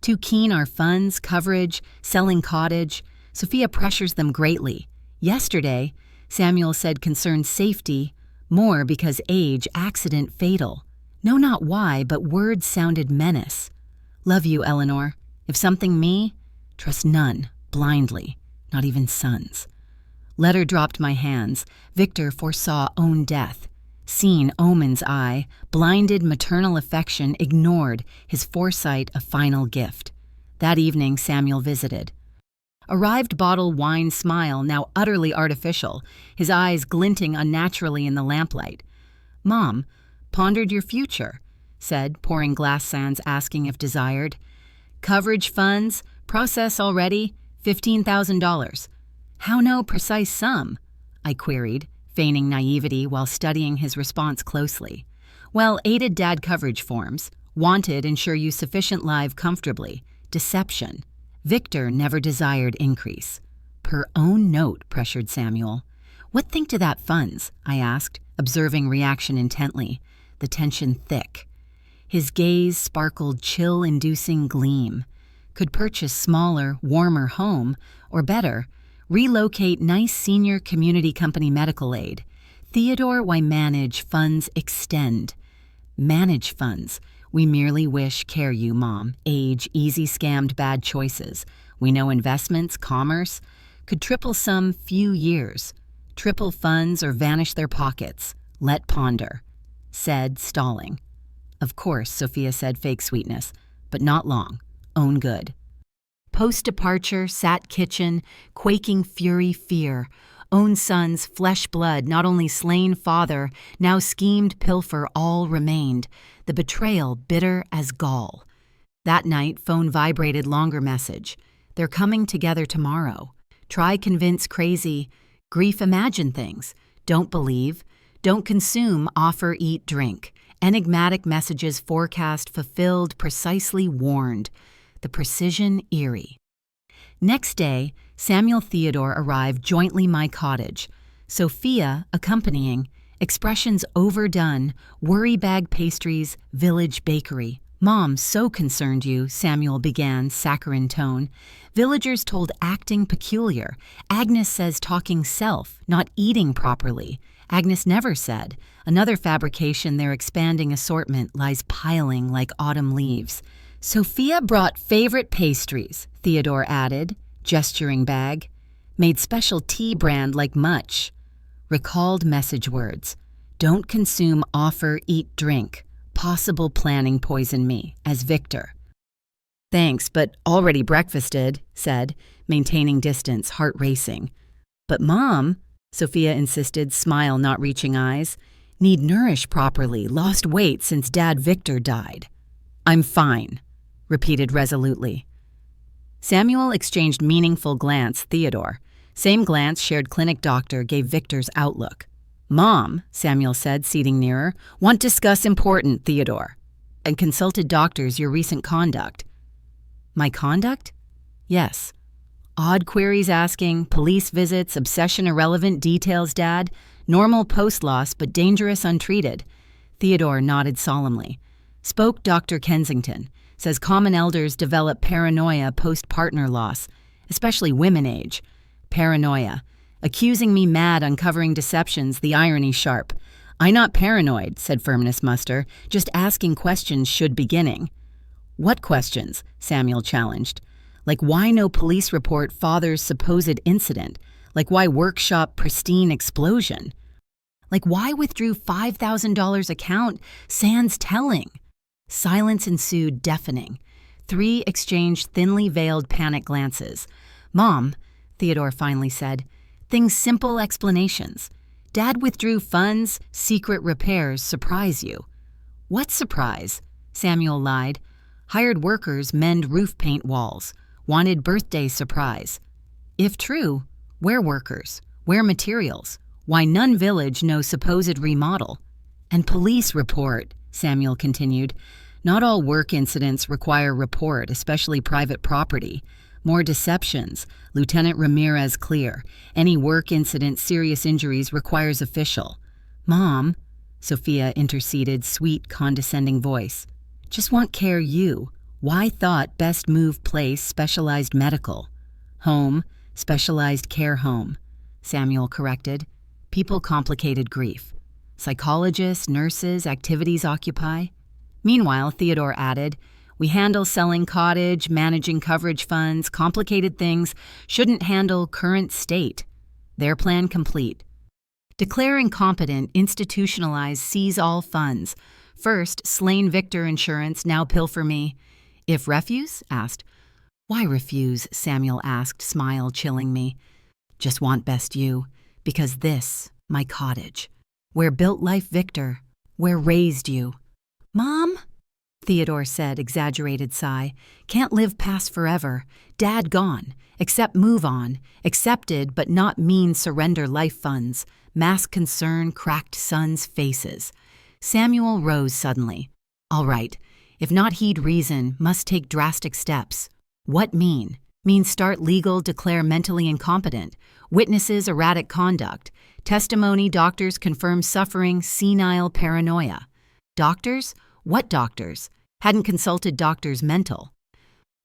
Too keen our funds, coverage, selling cottage. Sophia pressures them greatly. Yesterday, Samuel said concerned safety, more because age, accident fatal. Know not why, but words sounded menace. Love you, Eleanor. If something me, trust none, blindly, not even sons. Letter dropped my hands. Victor foresaw own death. Seen omen's eye, blinded maternal affection ignored his foresight a final gift. That evening Samuel visited. Arrived bottle wine smile, now utterly artificial, his eyes glinting unnaturally in the lamplight. Mom, pondered your future, said, pouring glass sands asking if desired. Coverage funds, process already, $15,000. How no precise sum? I queried, feigning naivety while studying his response closely. Well, aided dad coverage forms. Wanted ensure you sufficient live comfortably. Deception. Victor never desired increase. Per own note, pressured Samuel. What think to that funds? I asked, observing reaction intently, the tension thick. His gaze sparkled chill-inducing gleam. Could purchase smaller, warmer home, or better, relocate nice senior community company medical aid. Theodore, why manage funds extend? Manage funds. We merely wish care you, Mom. Age, easy scammed bad choices. We know investments, commerce. Could triple some few years. Triple funds or vanish their pockets. Let ponder. Said, stalling. Of course, Sophia said, fake sweetness. But not long. Own good. Post-departure, sat kitchen, quaking fury, fear. Own son's flesh blood, not only slain father, now schemed pilfer, all remained. The betrayal bitter as gall. That night, phone vibrated, longer message. They're coming together tomorrow. Try convince crazy. Grief imagine things. Don't believe. Don't consume, offer, eat, drink. Enigmatic messages forecast, fulfilled, precisely warned. The precision eerie. Next day, Samuel Theodore arrived jointly my cottage. Sophia accompanying, expressions overdone, worry bag pastries, village bakery. Mom, so concerned you, Samuel began, saccharine tone. Villagers told acting peculiar. Agnes says talking self, not eating properly. Agnes never said. Another fabrication, their expanding assortment lies piling like autumn leaves. Sophia brought favorite pastries, Theodore added, gesturing bag. Made special tea brand like much. Recalled message words. Don't consume, offer, eat, drink. Possible planning poison me, as Victor. Thanks, but already breakfasted, said, maintaining distance, heart racing. But Mom, Sophia insisted, smile not reaching eyes, need nourish properly, lost weight since Dad Victor died. I'm fine, repeated resolutely. Samuel exchanged meaningful glance, Theodore. Same glance, shared clinic doctor, gave Victor's outlook. Mom, Samuel said, seating nearer, want discuss important, Theodore. And consulted doctors your recent conduct. My conduct? Yes. Odd queries asking, police visits, obsession irrelevant details, Dad. Normal post-loss, but dangerous untreated. Theodore nodded solemnly. Spoke Dr. Kensington. Says common elders develop paranoia post-partner loss, especially women age. Paranoia. Accusing me mad uncovering deceptions, the irony sharp. I not paranoid, said Firmness Muster, just asking questions should beginning. What questions? Samuel challenged. Like why no police report father's supposed incident? Like why workshop pristine explosion? Like why withdrew $5,000 account sans telling? Silence ensued, deafening. Three exchanged thinly veiled panic glances. Mom, Theodore finally said, things simple explanations. Dad withdrew funds, secret repairs surprise you. What surprise? Samuel lied. Hired workers mend roof paint walls. Wanted birthday surprise. If true, where workers? Where materials? Why none village no supposed remodel? And police report, Samuel continued. Not all work incidents require report, especially private property. More deceptions. Lieutenant Ramirez clear. Any work incident, serious injuries requires official. Mom, Sophia interceded, sweet, condescending voice. Just want care you. Why thought best move place specialized medical? Home, specialized care home. Samuel corrected. People complicated grief. Psychologists, nurses, activities occupy. Meanwhile, Theodore added, we handle selling cottage, managing coverage funds, complicated things, shouldn't handle current state. Their plan complete. Declare incompetent, institutionalize, seize all funds. First, slain Victor insurance, now pilfer me. If refuse? Asked. Why refuse? Samuel asked, smile chilling me. Just want best you, because this, my cottage, where built life Victor, where raised you. Mom? Theodore said, exaggerated sigh. Can't live past forever. Dad gone. Accept move on. Accepted but not mean surrender life funds. Mass concern cracked sons' faces. Samuel rose suddenly. All right. If not heed reason, must take drastic steps. What mean? Mean start legal, declare mentally incompetent. Witnesses erratic conduct. Testimony doctors confirm suffering, senile paranoia. Doctors? What doctors? Hadn't consulted doctors mental.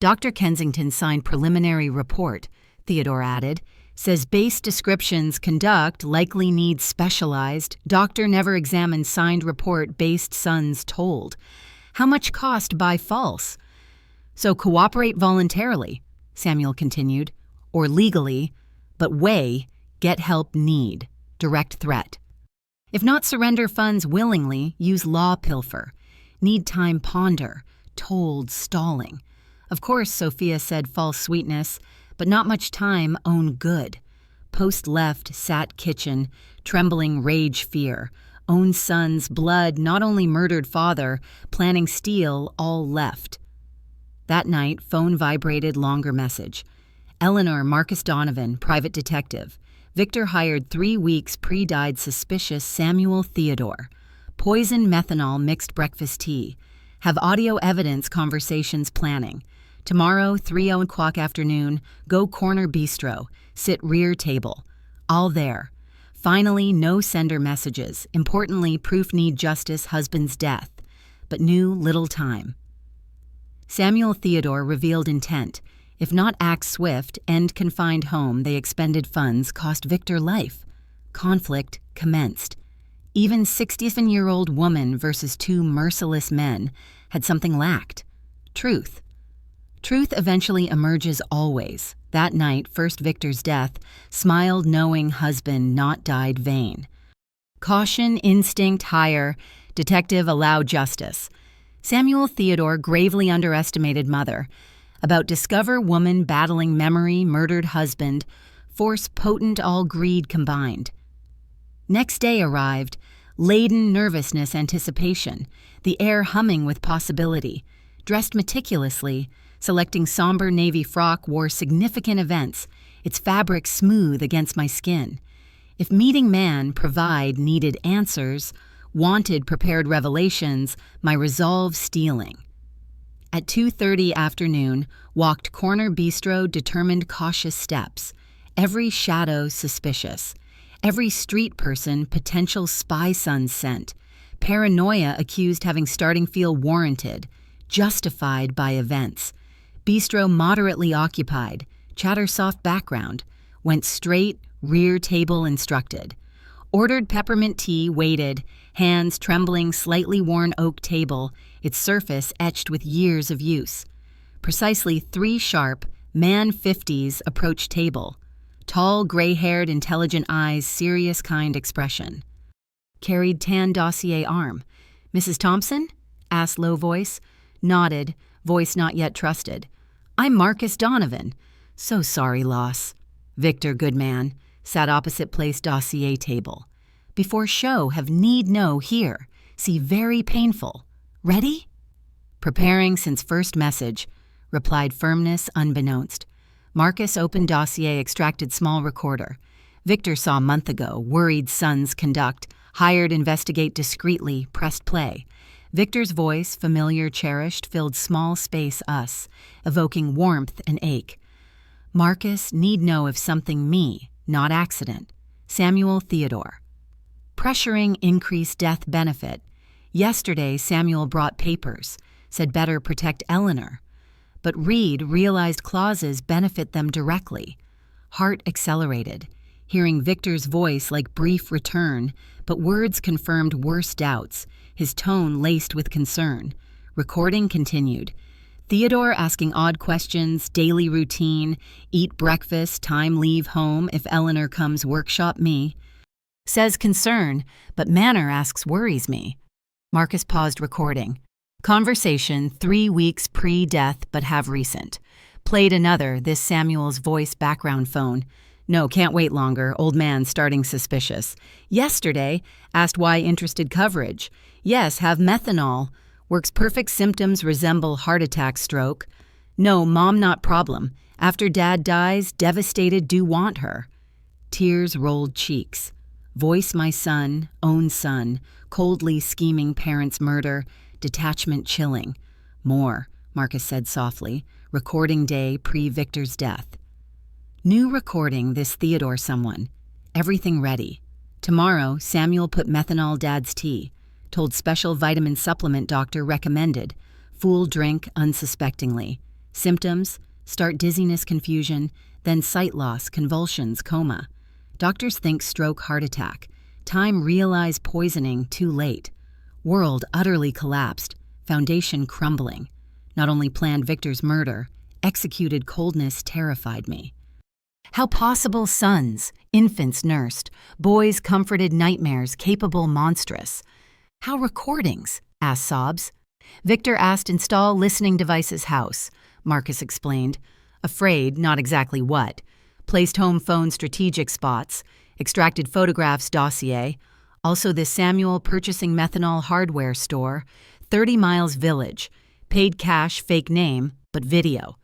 Dr. Kensington signed preliminary report, Theodore added. Says base descriptions conduct likely needs specialized. Doctor never examined signed report based sons told. How much cost by false? So cooperate voluntarily, Samuel continued, or legally, but weigh, get help need, direct threat. If not surrender funds willingly, use law pilfer. Need time ponder, told stalling. Of course, Sophia said false sweetness, but not much time own good. Post left, sat kitchen, trembling rage fear. Own son's blood, not only murdered father, planning steal, all left. That night, phone vibrated, longer message. Eleanor Marcus Donovan, private detective. Victor hired 3 weeks pre-died suspicious Samuel Theodore. Poison methanol mixed breakfast tea. Have audio evidence conversations planning. Tomorrow, 3:00 afternoon, go corner bistro. Sit rear table. All there. Finally, no sender messages. Importantly, proof need justice, husband's death. But knew little time. Samuel Theodore revealed intent. If not act swift, end confined home, they expended funds, cost Victor life. Conflict commenced. Even 67-year-old woman versus 2 merciless men had something lacked. Truth. Truth eventually emerges always. That night, first Victor's death, smiled knowing husband not died vain. Caution, instinct higher, detective allow justice. Samuel Theodore gravely underestimated mother. About discover woman battling memory, murdered husband, force potent all greed combined. Next day arrived, laden nervousness anticipation, the air humming with possibility. Dressed meticulously, selecting somber navy frock wore significant events, its fabric smooth against my skin. If meeting man provide needed answers, wanted prepared revelations, my resolve stealing. At 2:30 afternoon, walked corner bistro determined cautious steps, every shadow suspicious, every street person potential spy son sent, paranoia accused having starting feel warranted, justified by events. Bistro moderately occupied, chatter soft background, went straight, rear table instructed. Ordered peppermint tea, waited, hands trembling, slightly worn oak table, its surface etched with years of use. Precisely 3 sharp, man 50s approached table. Tall, gray-haired, intelligent eyes, serious kind expression. Carried tan dossier arm. Mrs. Thompson? Asked low voice. Nodded, voice not yet trusted. I'm Marcus Donovan. So sorry, loss. Victor, good man, sat opposite place dossier table. Before show have need know here. See very painful. Ready? Preparing since first message, replied firmness unbeknownst. Marcus opened dossier, extracted small recorder. Victor saw month ago, worried sons conduct, hired investigate discreetly, pressed play. Victor's voice, familiar, cherished, filled small space us, evoking warmth and ache. Marcus need know if something me, not accident. Samuel Theodore. Pressuring increased death benefit. Yesterday, Samuel brought papers, said better protect Eleanor. But Reed realized clauses benefit them directly. Heart accelerated, hearing Victor's voice like brief return, but words confirmed worse doubts, his tone laced with concern. Recording continued. Theodore asking odd questions, daily routine, eat breakfast, time leave home, if Eleanor comes workshop me. Says concern, but manner asks worries me. Marcus paused recording. Conversation 3 weeks pre-death but have recent. Played another, this Samuel's voice background phone. No, can't wait longer, old man starting suspicious. Yesterday, asked why interested coverage. Yes, have methanol. Works perfect symptoms resemble heart attack, stroke. No, mom not problem. After dad dies, devastated do want her. Tears rolled cheeks. Voice my son, own son, coldly scheming parents' murder, detachment chilling. More, Marcus said softly, recording day pre-Victor's death. New recording this Theodore someone. Everything ready. Tomorrow, Samuel put methanol dad's tea. Told special vitamin supplement doctor recommended. Fool drink unsuspectingly. Symptoms, start dizziness, confusion, then sight loss, convulsions, coma. Doctors think stroke, heart attack. Time realize poisoning, too late. World utterly collapsed. Foundation crumbling. Not only planned Victor's murder, executed coldness terrified me. How possible sons, infants nursed, boys comforted nightmares capable monstrous. How recordings? Asked sobs. Victor asked install listening devices house, Marcus explained. Afraid, not exactly what. Placed home phone strategic spots, extracted photographs dossier, also this Samuel purchasing methanol hardware store, 30 Miles Village, paid cash, fake name, but video.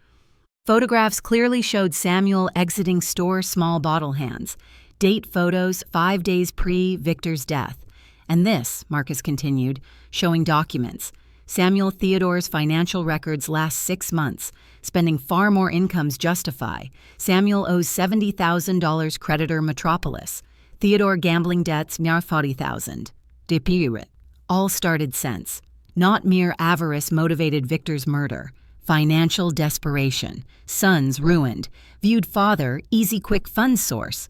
Photographs clearly showed Samuel exiting store, small bottle hands. Date photos 5 days pre-Victor's death. And this, Marcus continued, showing documents. Samuel Theodore's financial records last 6 months, spending far more incomes justify. Samuel owes $70,000 creditor Metropolis. Theodore gambling debts near $40,000. Depire. All started sense. Not mere avarice motivated Victor's murder. Financial desperation. Sons ruined. Viewed father, easy quick funds source.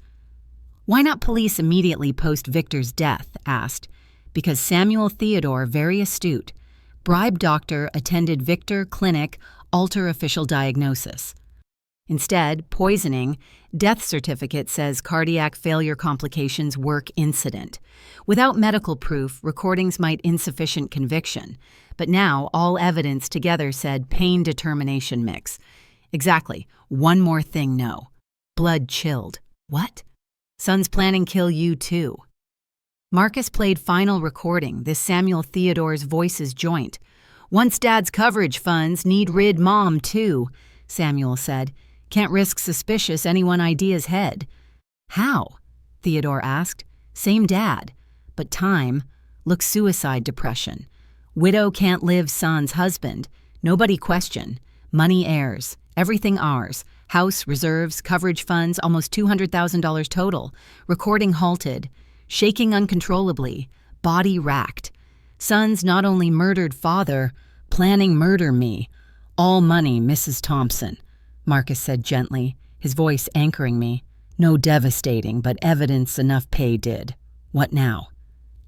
Why not police immediately post Victor's death? Asked. Because Samuel Theodore, very astute. Bribe doctor attended Victor clinic, alter official diagnosis. Instead, poisoning, death certificate says cardiac failure complications work incident. Without medical proof, recordings might insufficient conviction. But now all evidence together said pain determination mix. Exactly. One more thing, no. Blood chilled. What? Son's planning kill you too. Marcus played final recording, this Samuel Theodore's voices joint. Once dad's coverage funds, need rid mom too, Samuel said. Can't risk suspicious anyone idea's head. How? Theodore asked. Same dad. But time. Look, suicide depression. Widow can't live son's husband. Nobody question. Money heirs. Everything ours. House, reserves, coverage funds, almost $200,000 total. Recording halted. Shaking uncontrollably, body racked. Sons not only murdered father, planning murder me. All money, Mrs. Thompson, Marcus said gently, his voice anchoring me. No devastating, but evidence enough pay did. What now?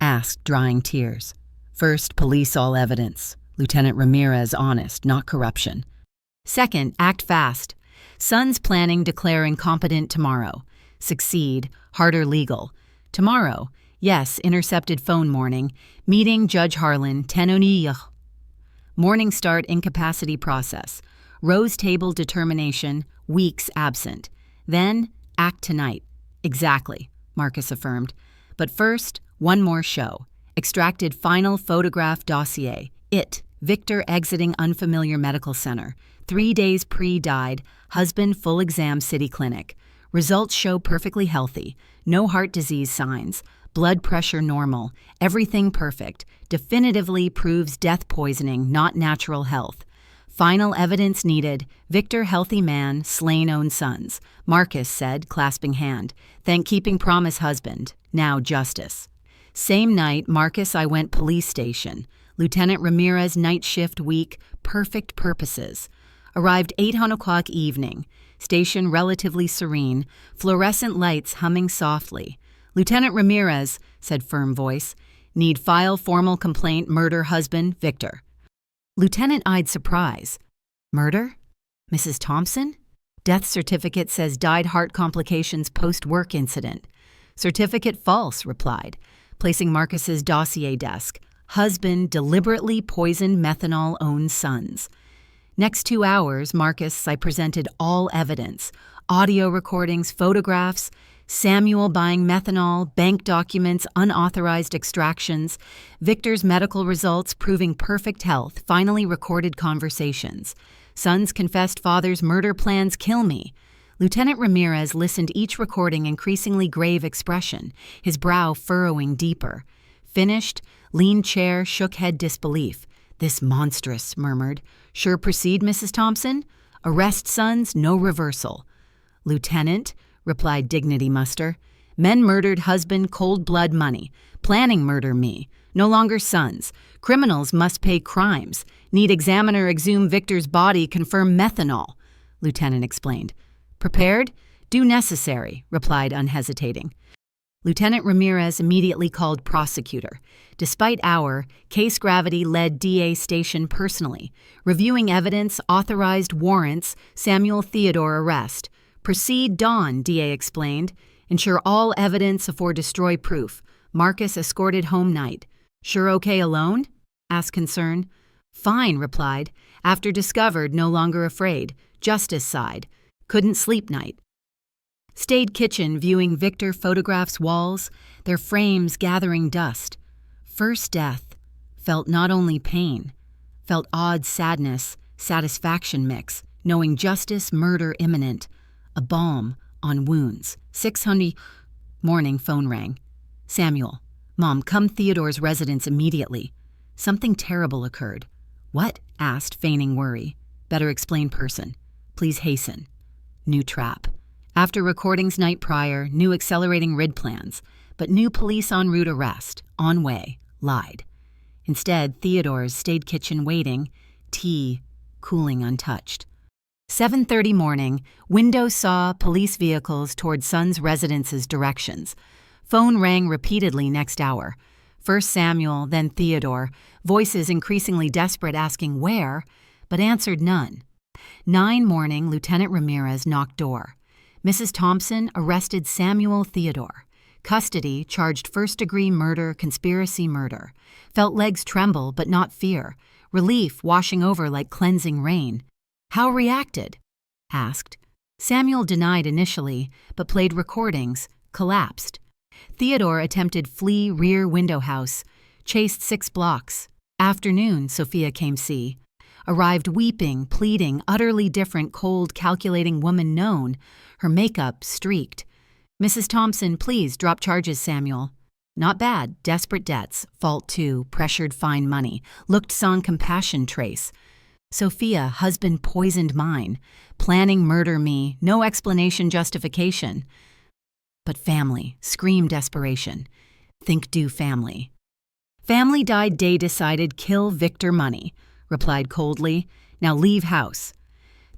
Asked, drying tears. First, police all evidence. Lieutenant Ramirez honest, not corruption. Second, act fast. Sons planning declare incompetent tomorrow. Succeed, harder legal. Tomorrow, yes, intercepted phone morning, meeting Judge Harlan, 10:00. Morning start incapacity process. Rose table determination, weeks absent. Then, act tonight. Exactly, Marcus affirmed. But first, one more show. Extracted final photograph dossier. Victor exiting unfamiliar medical center. 3 days pre-died, husband full exam city clinic. Results show perfectly healthy. No heart disease signs. Blood pressure normal. Everything perfect. Definitively proves death poisoning, not natural health. Final evidence needed. Victor healthy man, slain own sons. Marcus said, clasping hand. Thank keeping promise husband. Now justice. Same night, Marcus I went police station. Lieutenant Ramirez night shift week. Perfect purposes. Arrived 8:00 evening. Station relatively serene, fluorescent lights humming softly. Lieutenant Ramirez, said firm voice, need file formal complaint murder husband Victor. Lieutenant eyed surprise. Murder? Mrs. Thompson? Death certificate says died heart complications post-work incident. Certificate false, replied, placing Marcus's dossier desk. Husband deliberately poisoned methanol own sons. Next 2 hours, Marcus, I presented all evidence. Audio recordings, photographs. Samuel buying methanol, bank documents, unauthorized extractions, Victor's medical results proving perfect health, finally recorded conversations. Son's confessed father's murder plans kill me. Lieutenant Ramirez listened each recording increasingly grave expression, his brow furrowing deeper. Finished, lean chair shook head disbelief. This monstrous, murmured. Sure proceed, Mrs. Thompson? Arrest sons, no reversal. Lieutenant, replied Dignity Muster. Men murdered husband, cold blood money. Planning murder me. No longer sons. Criminals must pay crimes. Need examiner exhume Victor's body, confirm methanol. Lieutenant explained. Prepared? Do necessary, replied unhesitating. Lieutenant Ramirez immediately called prosecutor. Despite hour, case gravity led DA station personally. Reviewing evidence, authorized warrants, Samuel Theodore arrest. Proceed dawn, DA explained. Ensure all evidence afford destroy proof. Marcus escorted home night. Sure okay alone? Asked concern. Fine, replied. After discovered, no longer afraid. Justice sighed. Couldn't sleep night. Stayed kitchen viewing Victor photographs walls, their frames gathering dust. First death. Felt not only pain. Felt odd sadness, satisfaction mix, knowing justice, murder imminent. A balm on wounds. 600. Morning phone rang. Samuel. Mom, come Theodore's residence immediately. Something terrible occurred. What? Asked, feigning worry. Better explain person. Please hasten. New trap. After recordings night prior, new accelerating RID plans, but new police en route arrest, on way, lied. Instead, Theodore's stayed kitchen waiting, tea cooling untouched. 7:30 morning, window saw police vehicles toward son's residence's directions. Phone rang repeatedly next hour. First Samuel, then Theodore, voices increasingly desperate asking where, but answered none. 9 morning, Lieutenant Ramirez knocked door. Mrs. Thompson arrested Samuel Theodore. Custody charged first-degree murder, conspiracy murder. Felt legs tremble but not fear. Relief washing over like cleansing rain. How reacted? Asked. Samuel denied initially, but played recordings, collapsed. Theodore attempted flee rear window house, chased 6 blocks. Afternoon, Sophia came see. Arrived weeping, pleading, utterly different, cold, calculating woman known, her makeup streaked. Mrs. Thompson, please drop charges, Samuel. Not bad, desperate debts, fault 2, pressured fine money, looked sans compassion trace. Sophia, husband poisoned mine, planning murder me, no explanation justification. But family, scream desperation. Think do family. Family died day decided kill Victor money, replied coldly. Now leave house.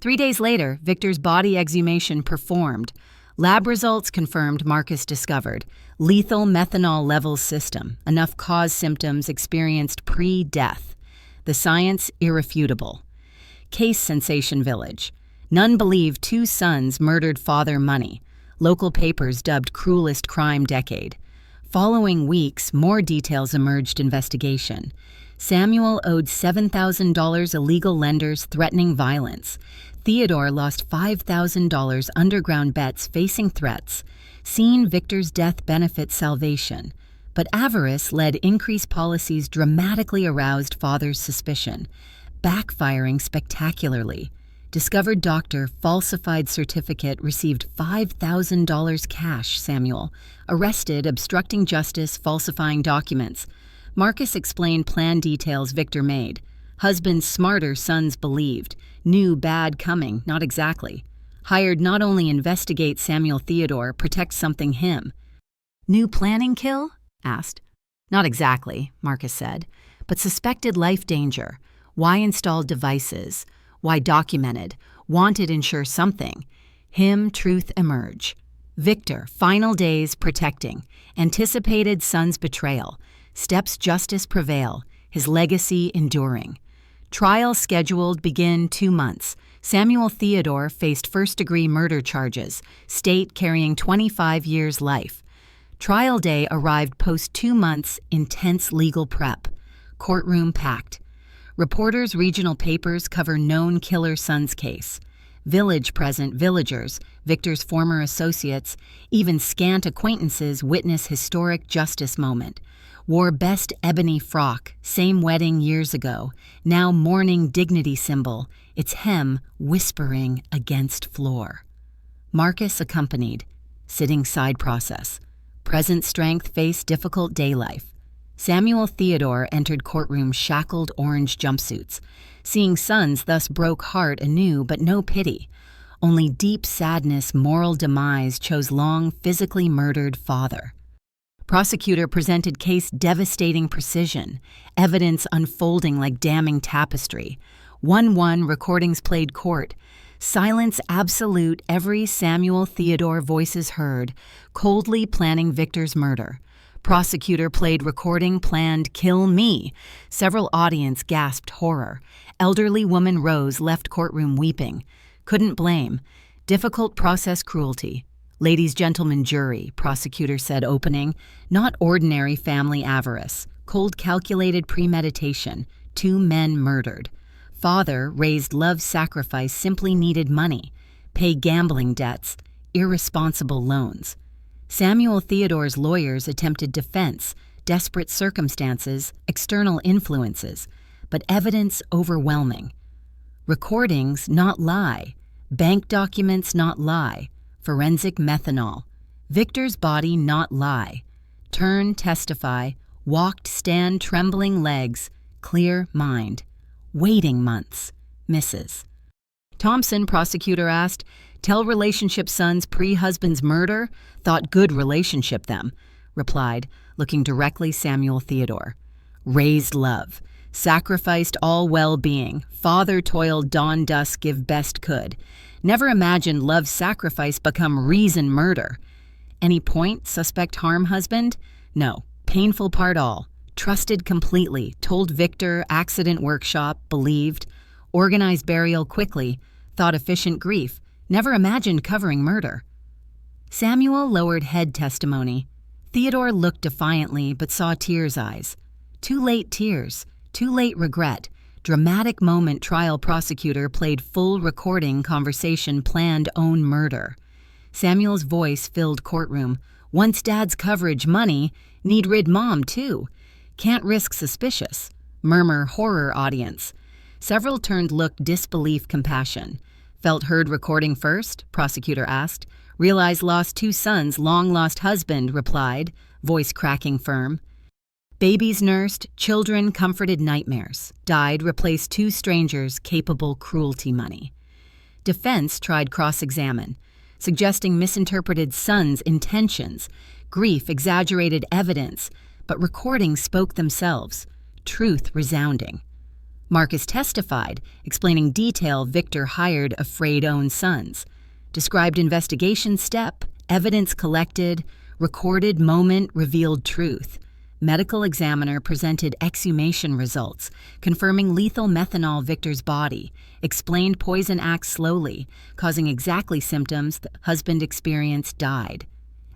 3 days later, Victor's body exhumation performed. Lab results confirmed Marcus discovered. Lethal methanol levels system, enough cause symptoms experienced pre-death. The science irrefutable. Case sensation village. None believe 2 sons murdered father money. Local papers dubbed cruelest crime decade. Following weeks, more details emerged investigation. Samuel owed $7,000 illegal lenders threatening violence. Theodore lost $5,000 underground bets facing threats. Seen Victor's death benefit salvation. But avarice led increased policies dramatically aroused father's suspicion, backfiring spectacularly. Discovered doctor falsified certificate received $5,000 cash, Samuel. Arrested obstructing justice, falsifying documents. Marcus explained plan details Victor made. Husband smarter, sons believed. Knew bad coming, not exactly. Hired not only investigate Samuel Theodore, protect something him. New planning kill? Asked. Not exactly, Marcus said, but suspected life danger. Why installed devices? Why documented? Wanted ensure something. Him truth emerge. Victor, final days protecting. Anticipated son's betrayal. Steps justice prevail. His legacy enduring. Trial scheduled begin 2 months. Samuel Theodore faced first-degree murder charges. State carrying 25 years life. Trial day arrived post 2 months intense legal prep. Courtroom packed. Reporters' regional papers cover known killer son's case. Villagers, Victor's former associates, even scant acquaintances witness historic justice moment. Wore best ebony frock, same wedding years ago, now mourning dignity symbol, its hem whispering against floor. Marcus accompanied, sitting side process. Present strength faced difficult day life. Samuel Theodore entered courtroom shackled orange jumpsuits. Seeing sons thus broke heart anew, but no pity. Only deep sadness, moral demise chose long physically murdered father. Prosecutor presented case devastating precision, evidence unfolding like damning tapestry. 1-1 recordings played court. Silence absolute, every Samuel Theodore voices heard, coldly planning Victor's murder. Prosecutor played recording planned kill me. Several audience gasped horror. Elderly woman rose, left courtroom weeping. Couldn't blame. Difficult process cruelty. Ladies, gentlemen, jury, prosecutor said opening. Not ordinary family avarice. Cold calculated premeditation. 2 men murdered. Father raised love sacrifice, simply needed money. Pay gambling debts. Irresponsible loans. Samuel Theodore's lawyers attempted defense, desperate circumstances, external influences, but evidence overwhelming. Recordings not lie, bank documents not lie, forensic methanol. Victor's body not lie. Turn, testify, walked, stand, trembling legs, clear mind. Waiting months, misses. Thompson, prosecutor asked, tell relationship sons pre-husband's murder, thought good relationship them, replied, looking directly Samuel Theodore. Raised love, sacrificed all well-being, father toiled dawn dusk give best could. Never imagined love sacrifice become reason murder. Any point, suspect harm husband? No, painful part all. Trusted completely, told Victor, accident workshop, believed. Organized burial quickly, thought efficient grief. Never imagined covering murder. Samuel lowered head testimony. Theodore looked defiantly but saw tears' eyes. Too late tears, too late regret. Dramatic moment trial prosecutor played full recording conversation planned own murder. Samuel's voice filled courtroom. Once dad's coverage money, need rid mom too. Can't risk suspicious. Murmur horror audience. Several turned look disbelief compassion. Felt heard recording first? Prosecutor asked. Realized lost 2 sons, long lost husband, replied, voice cracking firm. Babies nursed, children comforted nightmares. Died, replaced 2 strangers, capable cruelty money. Defense tried cross-examine, suggesting misinterpreted sons' intentions. Grief exaggerated evidence, but recordings spoke themselves. Truth resounding. Marcus testified, explaining detail Victor hired afraid own sons. Described investigation step, evidence collected, recorded moment revealed truth. Medical examiner presented exhumation results, confirming lethal methanol Victor's body, explained poison acts slowly, causing exactly symptoms the husband experienced, died.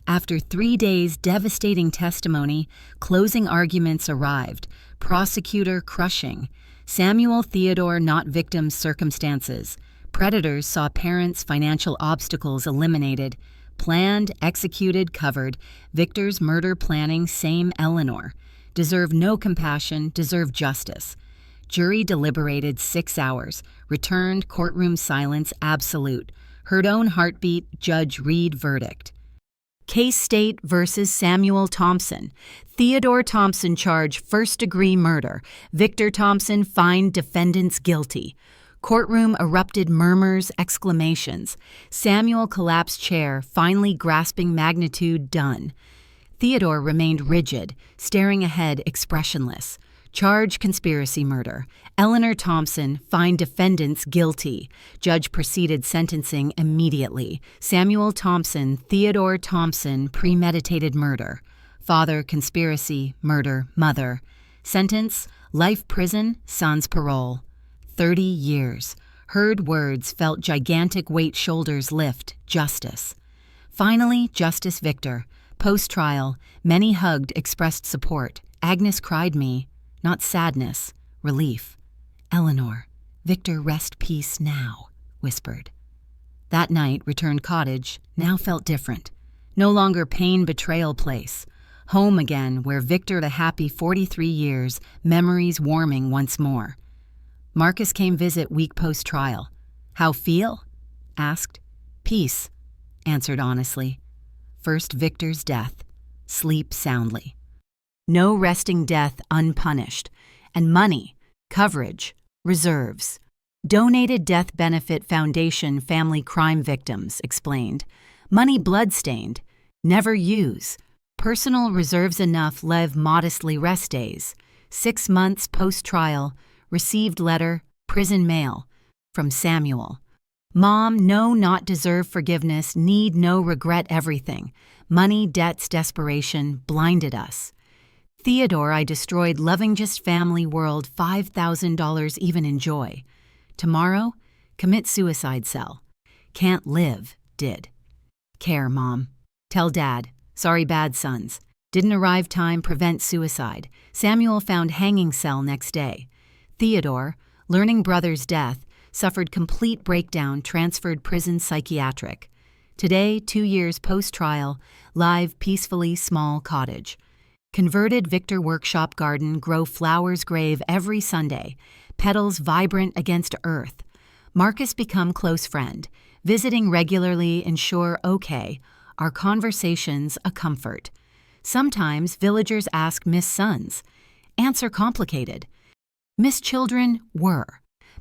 After 3 days' devastating testimony, closing arguments arrived, prosecutor crushing. Samuel Theodore not victim's circumstances. Predators saw parents' financial obstacles eliminated. Planned, executed, covered. Victor's murder planning, same Eleanor. Deserve no compassion, deserve justice. Jury deliberated 6 hours. Returned, courtroom silence absolute. Heard own heartbeat, judge read verdict. Case State versus Samuel Thompson. Theodore Thompson charged first-degree murder. Victor Thompson fined defendants guilty. Courtroom erupted murmurs, exclamations. Samuel collapsed chair, finally grasping magnitude, done. Theodore remained rigid, staring ahead, expressionless. Charge conspiracy murder. Eleanor Thompson fined defendants guilty. Judge proceeded sentencing immediately. Samuel Thompson, Theodore Thompson, premeditated murder. Father, conspiracy, murder, mother. Sentence, life prison, sans parole. 30 years. Heard words, felt gigantic weight, shoulders lift, justice. Finally, Justice Victor. Post-trial, many hugged, expressed support. Agnes cried me. Not sadness, relief. Eleanor, Victor rest peace now, whispered. That night, returned cottage now felt different. No longer pain betrayal place. Home again, where Victor the happy 43 years, memories warming once more. Marcus came visit week post-trial. How feel? Asked. Peace, answered honestly. First Victor's death. Sleep soundly. No resting death unpunished. And money, coverage, reserves. Donated Death Benefit Foundation Family Crime Victims, explained. Money bloodstained. Never use. Personal reserves enough leave modestly rest days. 6 months post-trial. Received letter, prison mail. From Samuel. Mom, no not deserve forgiveness, need no regret everything. Money, debts, desperation, blinded us. Theodore, I destroyed loving just family world, $5,000 even enjoy. Tomorrow, commit suicide cell. Can't live, did. Care, Mom. Tell Dad, sorry bad sons. Didn't arrive time, prevent suicide. Samuel found hanging cell next day. Theodore, learning brother's death, suffered complete breakdown, transferred prison psychiatric. Today, 2 years post-trial, live peacefully small cottage. Converted Victor workshop garden, grow flowers grave every Sunday. Petals vibrant against earth. Marcus become close friend. Visiting regularly ensure okay. Our conversations a comfort. Sometimes villagers ask miss sons. Answer complicated. Miss children were.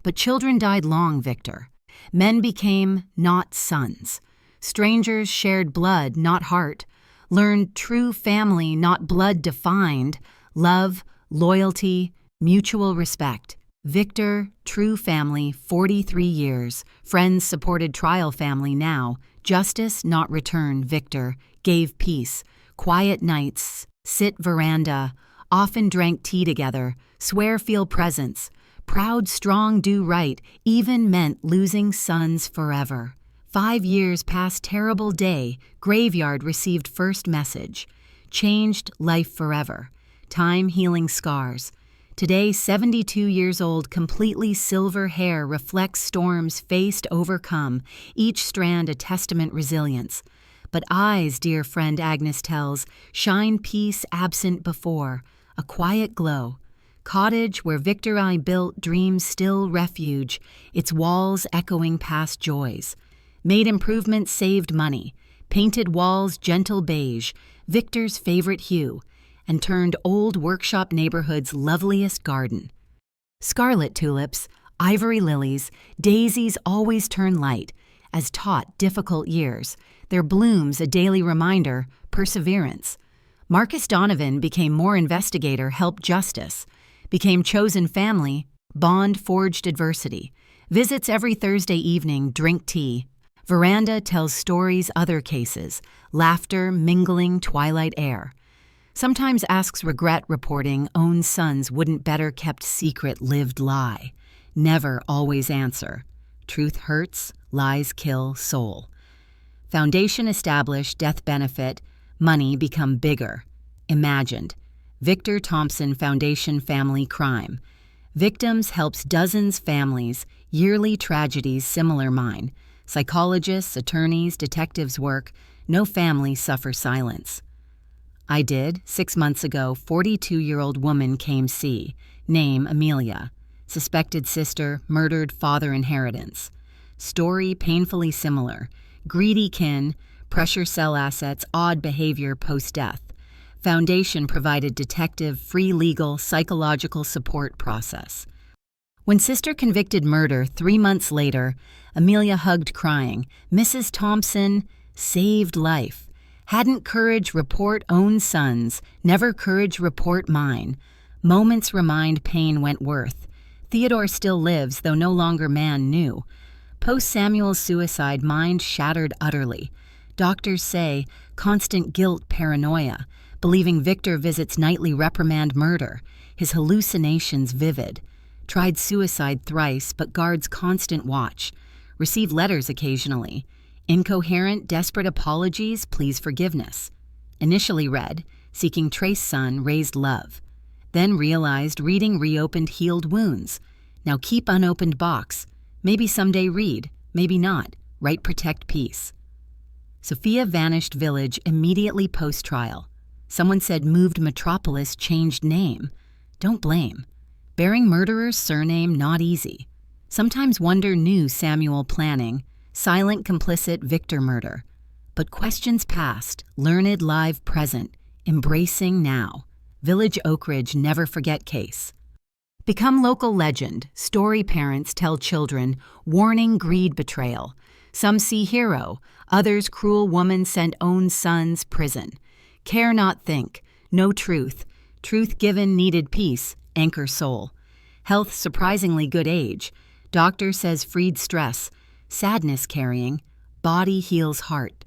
But children died long, Victor. Men became not sons. Strangers shared blood, not heart. Learned true family, not blood defined. Love, loyalty, mutual respect. Victor, true family, 43 years. Friends supported trial family now. Justice, not return, Victor. Gave peace. Quiet nights. Sit veranda. Often drank tea together. Swear feel presence. Proud, strong, do right. Even meant losing sons forever. 5 years past terrible day. Graveyard received first message. Changed life forever. Time healing scars. Today, 72 years old, completely silver hair reflects storms faced, overcome, each strand a testament resilience. But eyes, dear friend Agnes tells, shine peace absent before, a quiet glow. Cottage where Victor I built, dreams still refuge, its walls echoing past joys. Made improvements, saved money, painted walls gentle beige, Victor's favorite hue, and turned old workshop neighborhood's loveliest garden. Scarlet tulips, ivory lilies, daisies always turn light, as taught difficult years, their blooms a daily reminder, perseverance. Marcus Donovan became more investigator, helped justice, became chosen family, bond forged adversity, visits every Thursday evening, drink tea. Veranda tells stories, other cases, laughter, mingling, twilight air. Sometimes asks regret reporting own sons wouldn't better kept secret lived lie. Never always answer. Truth hurts, lies kill soul. Foundation established, death benefit, money become bigger. Imagined. Victor Thompson Foundation Family Crime. Victims helps dozens families, yearly tragedies similar mine. Psychologists, attorneys, detectives work, no family suffer silence. I did, 6 months ago, 42-year-old woman came see, name Amelia. Suspected sister, murdered father inheritance. Story painfully similar. Greedy kin, pressure sell assets, odd behavior post-death. Foundation provided detective, free legal, psychological support process. When sister convicted murder 3 months later, Amelia hugged crying, Mrs. Thompson saved life. Hadn't courage report own sons, never courage report mine. Moments remind pain Wentworth. Theodore still lives, though no longer man new. Post Samuel's suicide, mind shattered utterly. Doctors say constant guilt, paranoia. Believing Victor visits nightly reprimand murder. His hallucinations vivid. Tried suicide thrice, but guards constant watch. Receive letters occasionally. Incoherent, desperate apologies, please forgiveness. Initially read, seeking trace son, raised love. Then realized reading reopened healed wounds. Now keep unopened box. Maybe someday read, maybe not. right protect peace. Sophia vanished village immediately post-trial. Someone said moved metropolis changed name. Don't blame. Bearing murderer's surname not easy. Sometimes wonder knew Samuel planning, silent complicit Victor murder. But questions past, learned live present, embracing now. Village Oak Ridge never forget case. Become local legend, story parents tell children, warning greed betrayal. Some see hero, others cruel woman sent own sons prison. Care not think, no truth, truth given needed peace, anchor soul. Health surprisingly good age, doctor says freed stress, sadness carrying, body heals heart.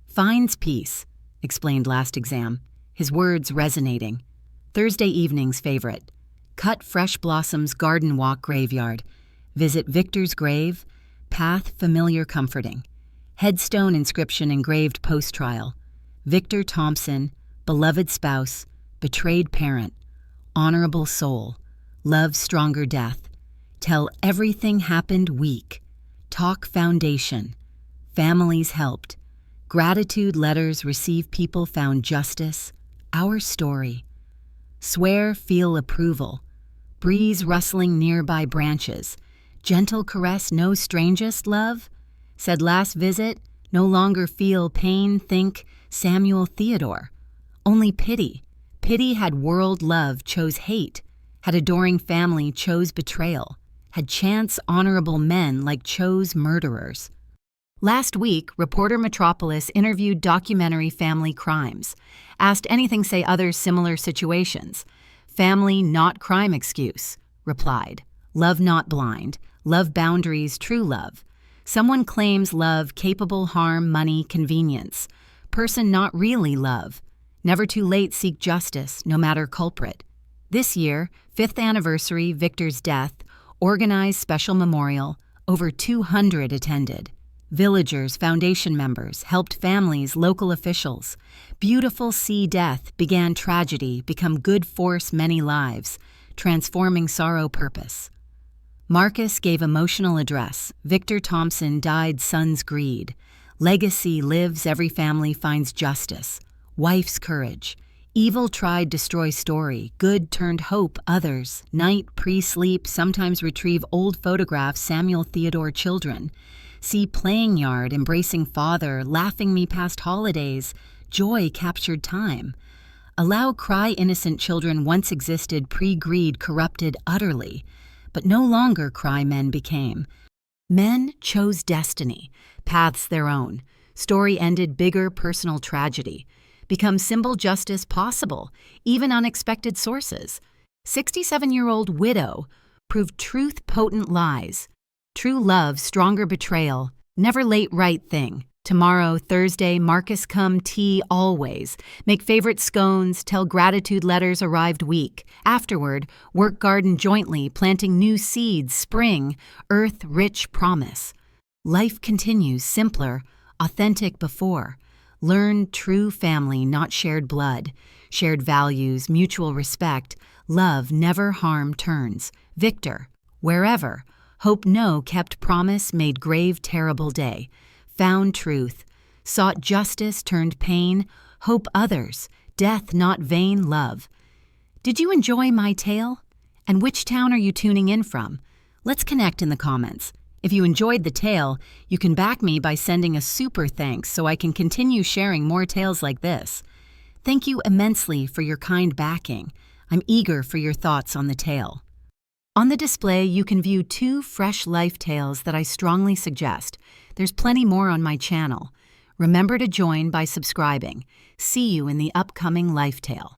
Finds peace, explained last exam, his words resonating. Thursday evening's favorite. Cut fresh blossoms garden walk graveyard. Visit Victor's grave, path familiar comforting. Headstone inscription engraved post-trial. Victor Thompson, beloved spouse, betrayed parent, honorable soul, love stronger death. Tell everything happened weak. Talk foundation. Families helped. Gratitude letters receive people found justice. Our story. Swear feel approval. Breeze rustling nearby branches. Gentle caress no strangest love. Said last visit, no longer feel pain, think Samuel Theodore. Only pity. Pity had world love, chose hate. Had adoring family, chose betrayal. Had chance honorable men like chose murderers. Last week, reporter Metropolis interviewed documentary Family Crimes. Asked anything say others similar situations. Family not crime excuse. Replied. Love not blind. Love boundaries true love. Someone claims love capable harm money convenience. Person not really love. Never too late seek justice no matter culprit. This year, 5th anniversary Victor's death, organized special memorial, over 200 attended. Villagers, foundation members, helped families, local officials. Beautiful see death, began tragedy, become good force many lives, transforming sorrow purpose. Marcus gave emotional address. Victor Thompson died son's greed. Legacy lives every family finds justice. Wife's courage. Evil tried destroy story. Good turned hope others. Night pre-sleep sometimes retrieve old photographs Samuel Theodore children. See playing yard embracing father laughing me past holidays. Joy captured time. Allow cry innocent children once existed pre-greed corrupted utterly. But no longer cry men became. Men chose destiny, paths their own. Story ended bigger personal tragedy. Become symbol justice possible, even unexpected sources. 67-year-old widow proved truth potent lies. True love stronger betrayal, never late right thing. Tomorrow, Thursday, Marcus come tea always. Make favorite scones, tell gratitude letters arrived week. Afterward, work garden jointly, planting new seeds, spring, earth rich promise. Life continues simpler, authentic before. Learn true family, not shared blood. Shared values, mutual respect. Love never harm turns. Victor, wherever. Hope no kept promise made grave terrible day. Found truth, sought justice, turned pain, hope others, death not vain love. Did you enjoy my tale? And which town are you tuning in from? Let's connect in the comments. If you enjoyed the tale, you can back me by sending a super thanks so I can continue sharing more tales like this. Thank you immensely for your kind backing. I'm eager for your thoughts on the tale. On the display, you can view 2 fresh life tales that I strongly suggest. There's plenty more on my channel. Remember to join by subscribing. See you in the upcoming life tale.